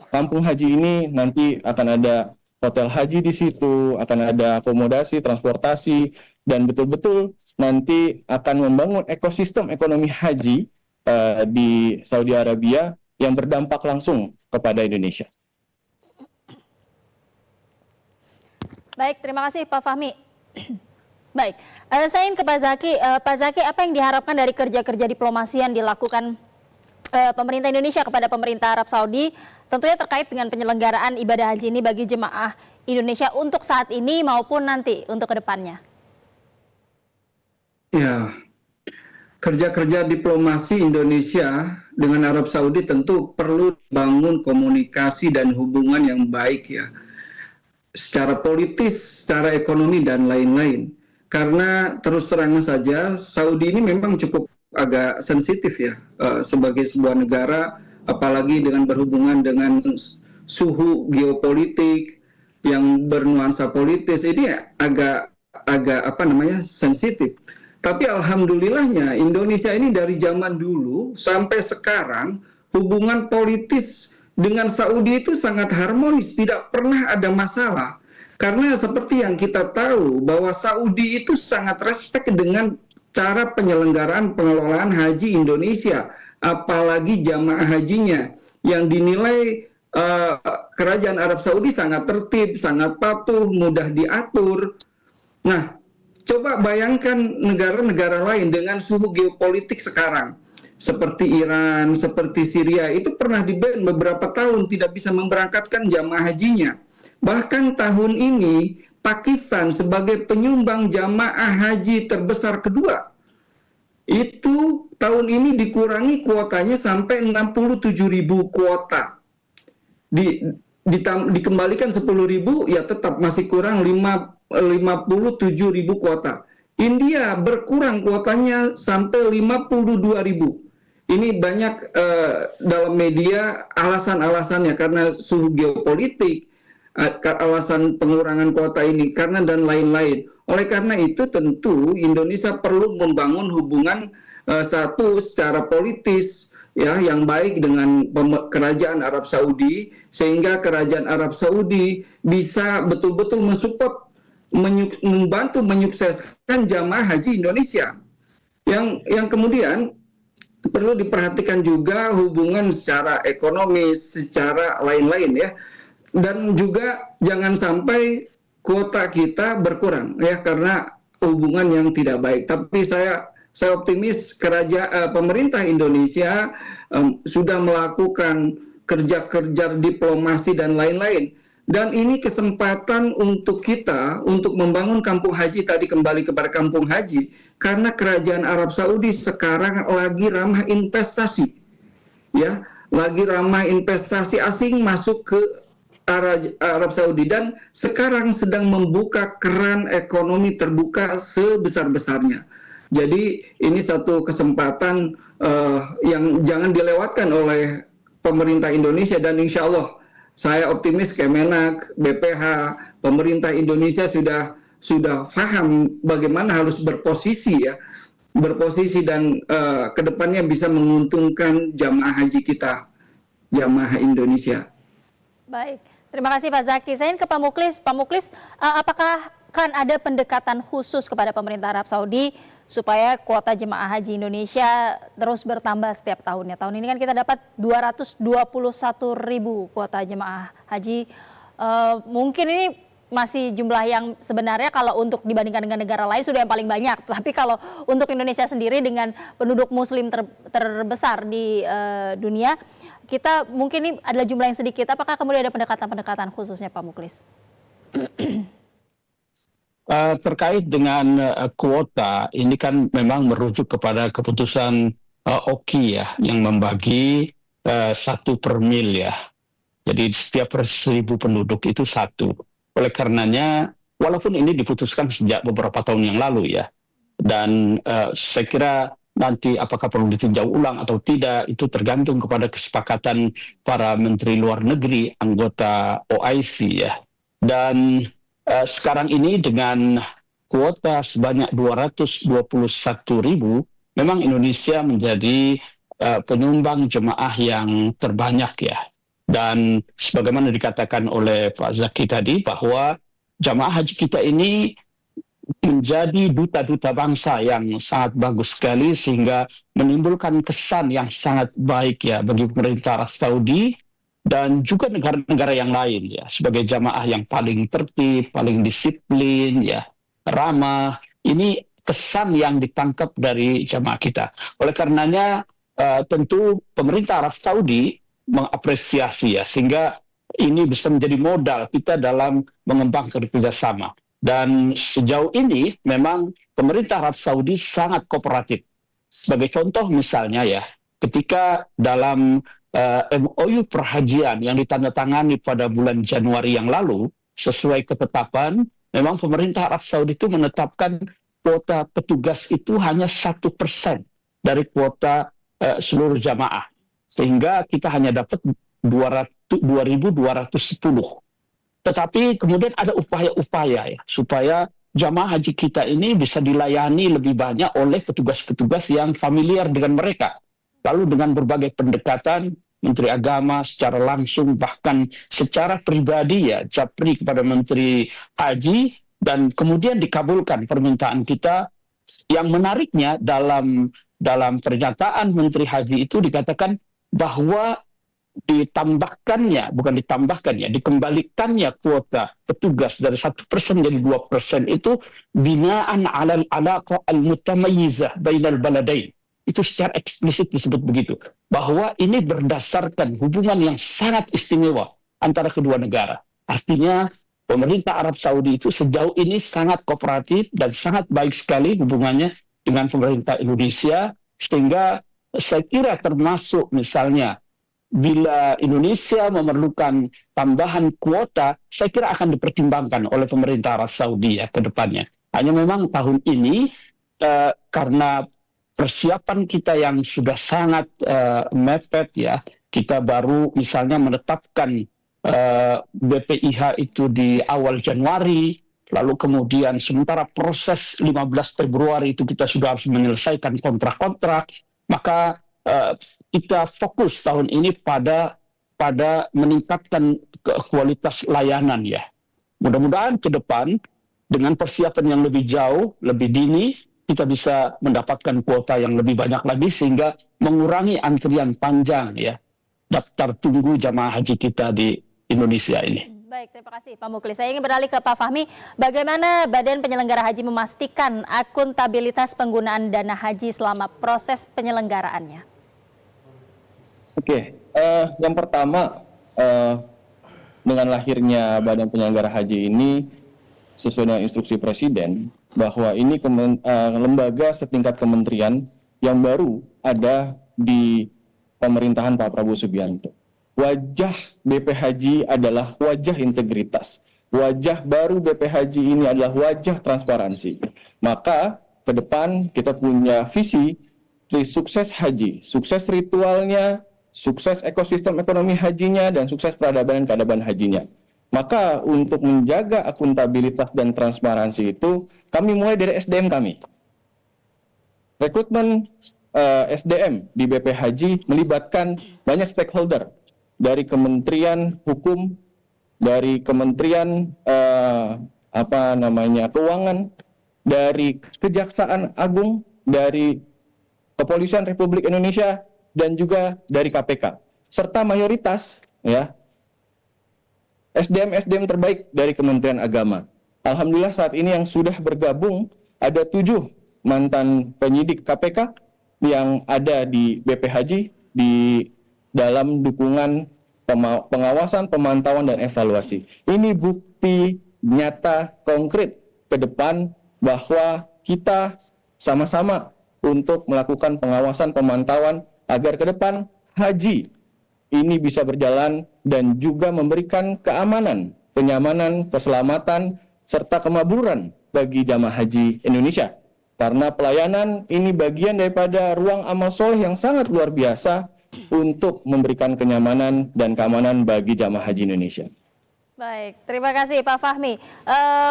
kampung haji ini nanti akan ada hotel haji di situ, akan ada akomodasi, transportasi, dan betul-betul nanti akan membangun ekosistem ekonomi haji di Saudi Arabia yang berdampak langsung kepada Indonesia. Baik, terima kasih Pak Fahmi. Baik, saya ingin ke Pak Zaki. Pak Zaki, apa yang diharapkan dari kerja-kerja diplomasi yang dilakukan pemerintah Indonesia kepada pemerintah Arab Saudi, tentunya terkait dengan penyelenggaraan ibadah haji ini bagi jemaah Indonesia untuk saat ini maupun nanti untuk kedepannya? Ya, kerja-kerja diplomasi Indonesia dengan Arab Saudi tentu perlu bangun komunikasi dan hubungan yang baik ya, secara politis, secara ekonomi, dan lain-lain. Karena terus terang saja, Saudi ini memang cukup agak sensitif ya, sebagai sebuah negara, apalagi dengan berhubungan dengan suhu geopolitik yang bernuansa politis, ini agak sensitif. Tapi alhamdulillahnya Indonesia ini dari zaman dulu sampai sekarang hubungan politis dengan Saudi itu sangat harmonis, tidak pernah ada masalah. Karena seperti yang kita tahu bahwa Saudi itu sangat respect dengan cara penyelenggaraan pengelolaan haji Indonesia, apalagi jamaah hajinya yang dinilai kerajaan Arab Saudi sangat tertib, sangat patuh, mudah diatur. Nah, coba bayangkan negara-negara lain dengan suhu geopolitik sekarang, seperti Iran, seperti Syria, itu pernah di-ban beberapa tahun, tidak bisa memberangkatkan jamaah hajinya. Bahkan tahun ini Pakistan sebagai penyumbang jamaah haji terbesar kedua, itu tahun ini dikurangi kuotanya sampai 67.000 kuota. Dikembalikan 10.000, ya tetap masih kurang 57.000 kuota. India berkurang kuotanya sampai 52.000. Ini banyak dalam media alasan-alasannya karena suhu geopolitik, alasan pengurangan kuota ini karena dan lain-lain. Oleh karena itu tentu Indonesia perlu membangun hubungan satu secara politis ya yang baik dengan kerajaan Arab Saudi, sehingga kerajaan Arab Saudi bisa betul-betul mensupport, membantu menyukseskan jamaah haji Indonesia. Yang kemudian perlu diperhatikan juga hubungan secara ekonomis, secara lain-lain ya. Dan juga jangan sampai kuota kita berkurang ya karena hubungan yang tidak baik. Tapi saya saya optimis pemerintah Indonesia sudah melakukan kerja-kerja diplomasi dan lain-lain. Dan ini kesempatan untuk kita untuk membangun kampung haji tadi, kembali kepada kampung haji, karena kerajaan Arab Saudi sekarang lagi ramah investasi, ya, lagi ramah investasi asing masuk ke Arab Saudi, dan sekarang sedang membuka keran ekonomi terbuka sebesar-besarnya. Jadi ini satu kesempatan yang jangan dilewatkan oleh pemerintah Indonesia, dan insya Allah saya optimis Kemenak, BPH, pemerintah Indonesia sudah paham bagaimana harus berposisi dan kedepannya bisa menguntungkan jamaah haji kita, jamaah Indonesia. Baik, terima kasih Pak Zaki. Saya ke Pak Muklis. Pak Muklis, apakah kan ada pendekatan khusus kepada pemerintah Arab Saudi supaya kuota jemaah haji Indonesia terus bertambah setiap tahunnya? Tahun ini kan kita dapat 221.000 kuota jemaah haji. Mungkin ini masih jumlah yang sebenarnya kalau untuk dibandingkan dengan negara lain sudah yang paling banyak. Tapi kalau untuk Indonesia sendiri dengan penduduk muslim terbesar di dunia, kita mungkin ini adalah jumlah yang sedikit. Apakah kemudian ada pendekatan-pendekatan khususnya Pak Muklis? Terkait dengan kuota, ini kan memang merujuk kepada keputusan OKI ya, yang membagi 1 per mil ya. Jadi setiap per 1.000 penduduk itu 1. Oleh karenanya, walaupun ini diputuskan sejak beberapa tahun yang lalu ya, dan saya kira nanti apakah perlu ditinjau ulang atau tidak, itu tergantung kepada kesepakatan para menteri luar negeri, anggota OIC ya. Dan sekarang ini dengan kuota sebanyak 221.000, memang Indonesia menjadi penyumbang jemaah yang terbanyak ya. Dan sebagaimana dikatakan oleh Pak Zaki tadi, bahwa jemaah haji kita ini menjadi duta-duta bangsa yang sangat bagus sekali, sehingga menimbulkan kesan yang sangat baik ya bagi pemerintah Arab Saudi dan juga negara-negara yang lain ya, sebagai jamaah yang paling tertib, paling disiplin ya, ramah. Ini kesan yang ditangkap dari jamaah kita. Oleh karenanya tentu pemerintah Arab Saudi mengapresiasi ya, sehingga ini bisa menjadi modal kita dalam mengembangkan kerjasama. Dan sejauh ini memang pemerintah Arab Saudi sangat kooperatif. Sebagai contoh misalnya ya, ketika dalam MOU perhajian yang ditandatangani pada bulan Januari yang lalu, sesuai ketetapan, memang pemerintah Arab Saudi itu menetapkan kuota petugas itu hanya 1% dari kuota seluruh jamaah. Sehingga kita hanya dapat 2.210. Tetapi kemudian ada upaya-upaya ya, supaya jamaah haji kita ini bisa dilayani lebih banyak oleh petugas-petugas yang familiar dengan mereka. Lalu dengan berbagai pendekatan, Menteri Agama secara langsung, bahkan secara pribadi ya, japri kepada Menteri Haji, dan kemudian dikabulkan permintaan kita. Yang menariknya dalam pernyataan Menteri Haji itu dikatakan bahwa dikembalikannya kuota petugas dari 1% jadi 2% itu binaan alal alaqa al-mutamayyizah bainal baladain. Itu secara eksplisit disebut begitu, bahwa ini berdasarkan hubungan yang sangat istimewa antara kedua negara. Artinya pemerintah Arab Saudi itu sejauh ini sangat kooperatif dan sangat baik sekali hubungannya dengan pemerintah Indonesia, sehingga saya kira termasuk misalnya bila Indonesia memerlukan tambahan kuota, saya kira akan dipertimbangkan oleh pemerintah Arab Saudi ya ke depannya. Hanya memang tahun ini karena persiapan kita yang sudah sangat mepet ya, kita baru misalnya menetapkan BPIH itu di awal Januari, lalu kemudian sementara proses 15 Februari itu kita sudah harus menyelesaikan kontrak-kontrak, maka kita fokus tahun ini pada meningkatkan kualitas layanan ya. Mudah-mudahan ke depan dengan persiapan yang lebih jauh, lebih dini, kita bisa mendapatkan kuota yang lebih banyak lagi sehingga mengurangi antrian panjang ya, daftar tunggu jamaah haji kita di Indonesia ini. Baik, terima kasih Pak Muklis. Saya ingin beralih ke Pak Fahmi. Bagaimana Badan Penyelenggara Haji memastikan akuntabilitas penggunaan dana haji selama proses penyelenggaraannya? Oke, yang pertama, dengan lahirnya Badan Penyelenggara Haji ini sesuai dengan instruksi Presiden bahwa ini lembaga setingkat kementerian yang baru ada di pemerintahan Pak Prabowo Subianto. Wajah BP Haji adalah wajah integritas. Wajah baru BP Haji ini adalah wajah transparansi. Maka ke depan kita punya visi sukses haji, sukses ritualnya, sukses ekosistem ekonomi hajinya, dan sukses peradaban dan keadaban hajinya. Maka untuk menjaga akuntabilitas dan transparansi itu, kami mulai dari SDM kami. Rekrutmen SDM di BP Haji melibatkan banyak stakeholder, dari Kementerian Hukum, dari Kementerian Keuangan, dari Kejaksaan Agung, dari Kepolisian Republik Indonesia, dan juga dari KPK. Serta mayoritas SDM terbaik dari Kementerian Agama. Alhamdulillah saat ini yang sudah bergabung ada 7 mantan penyidik KPK yang ada di BP Haji di dalam dukungan pengawasan, pemantauan, dan evaluasi. Ini bukti nyata konkret ke depan bahwa kita sama-sama untuk melakukan pengawasan, pemantauan agar ke depan haji ini bisa berjalan dan juga memberikan keamanan, kenyamanan, keselamatan, serta kemakmuran bagi jamaah haji Indonesia. Karena pelayanan ini bagian daripada ruang amal soleh yang sangat luar biasa untuk memberikan kenyamanan dan keamanan bagi jamaah haji Indonesia. Baik, terima kasih Pak Fahmi.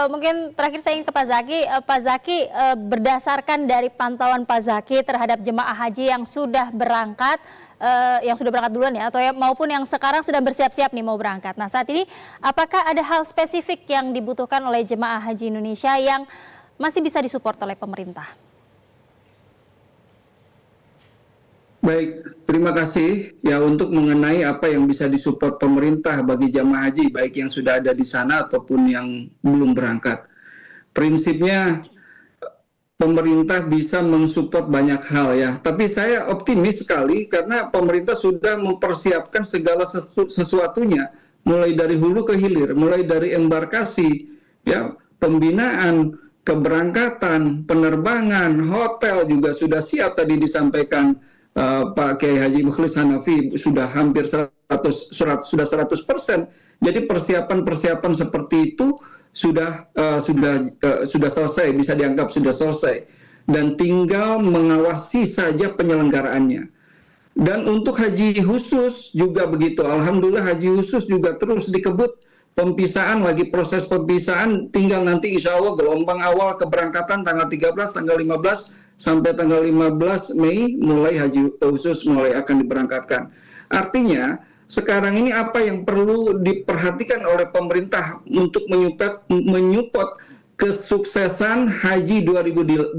Mungkin terakhir saya ingin ke Pak Zaki. Pak Zaki, berdasarkan dari pantauan Pak Zaki terhadap jemaah haji yang sudah berangkat duluan ya, atau maupun yang sekarang sedang bersiap-siap nih mau berangkat. Nah saat ini, apakah ada hal spesifik yang dibutuhkan oleh jemaah haji Indonesia yang masih bisa disupport oleh pemerintah? Baik, terima kasih. Ya, untuk mengenai apa yang bisa disupport pemerintah bagi jamaah haji, baik yang sudah ada di sana ataupun yang belum berangkat. Prinsipnya pemerintah bisa mensupport banyak hal ya. Tapi saya optimis sekali karena pemerintah sudah mempersiapkan segala sesuatunya, mulai dari hulu ke hilir, mulai dari embarkasi, ya, pembinaan, keberangkatan, penerbangan, hotel juga sudah siap tadi disampaikan Pak Kiai Haji Mukhlis Hanafi sudah hampir 100%. Jadi persiapan seperti itu sudah selesai, bisa dianggap sudah selesai, dan tinggal mengawasi saja penyelenggaraannya. Dan untuk haji khusus juga begitu. Alhamdulillah haji khusus juga terus dikebut pempisahan, lagi proses pempisahan, tinggal nanti insya Allah gelombang awal keberangkatan tanggal 13, tanggal 15 sampai tanggal 15 Mei mulai haji khusus mulai akan diberangkatkan. Artinya sekarang ini apa yang perlu diperhatikan oleh pemerintah untuk menyupport kesuksesan haji 2025.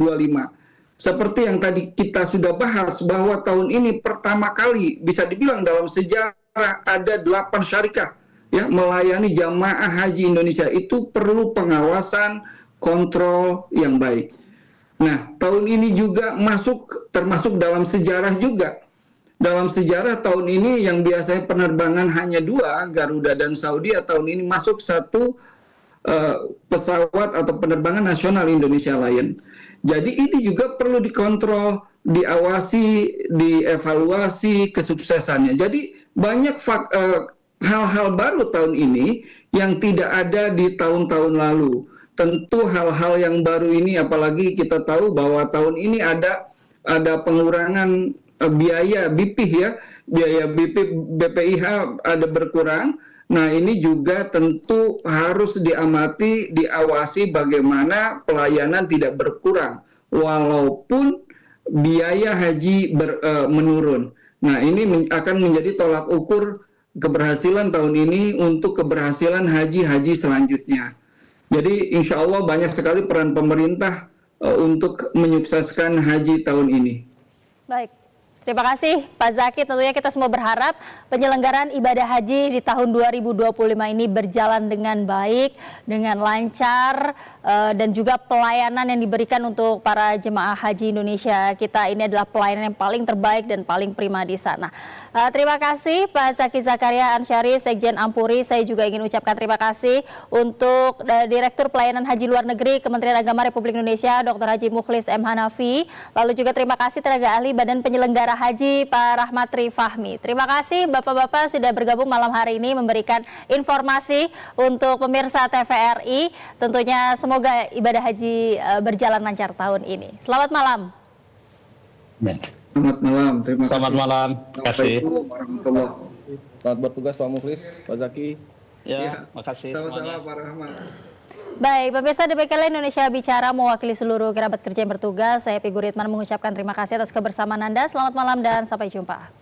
Seperti yang tadi kita sudah bahas bahwa tahun ini pertama kali bisa dibilang dalam sejarah ada 8 syarikah ya melayani jamaah haji Indonesia. Itu perlu pengawasan, kontrol yang baik. Nah, tahun ini juga termasuk dalam sejarah juga. Dalam sejarah tahun ini yang biasanya penerbangan hanya 2, Garuda dan Saudi, tahun ini masuk 1 pesawat atau penerbangan nasional Indonesia Lion. Jadi ini juga perlu dikontrol, diawasi, dievaluasi kesuksesannya. Jadi banyak hal-hal baru tahun ini yang tidak ada di tahun-tahun lalu. Tentu hal-hal yang baru ini, apalagi kita tahu bahwa tahun ini ada pengurangan biaya BPIH ya, biaya BPIH ada berkurang. Nah ini juga tentu harus diamati, diawasi bagaimana pelayanan tidak berkurang walaupun biaya haji menurun. Nah ini akan menjadi tolak ukur keberhasilan tahun ini untuk keberhasilan haji selanjutnya. Jadi insya Allah banyak sekali peran pemerintah untuk menyukseskan haji tahun ini. Baik, Terima kasih Pak Zaki. Tentunya kita semua berharap penyelenggaraan ibadah haji di tahun 2025 ini berjalan dengan baik, dengan lancar, dan juga pelayanan yang diberikan untuk para jemaah haji Indonesia kita ini adalah pelayanan yang paling terbaik dan paling prima di sana. Terima kasih Pak Zaki Zakaria Ansyari, Sekjen Ampuri. Saya juga ingin ucapkan terima kasih untuk Direktur Pelayanan Haji Luar Negeri Kementerian Agama Republik Indonesia, Dr. Haji Mukhlis M. Hanafi. Lalu juga terima kasih tenaga ahli Badan Penyelenggara Haji Pak Rahmatri Fahmi. Terima kasih Bapak-Bapak sudah bergabung malam hari ini memberikan informasi untuk pemirsa TVRI. Tentunya semoga ibadah haji berjalan lancar tahun ini. Selamat malam. Selamat malam. Terima kasih. Selamat malam. Terima kasih. Assalamualaikum warahmatullahi wabarakatuh. Selamat bertugas Pak Mukhlis, Pak Zaki. Ya, makasih Sama-sama semuanya. Pak Rahmat. Baik, pemirsa demikianlah Indonesia Bicara mewakili seluruh kerabat kerja yang bertugas. Saya Happy Guritman mengucapkan terima kasih atas kebersamaan Anda. Selamat malam dan sampai jumpa.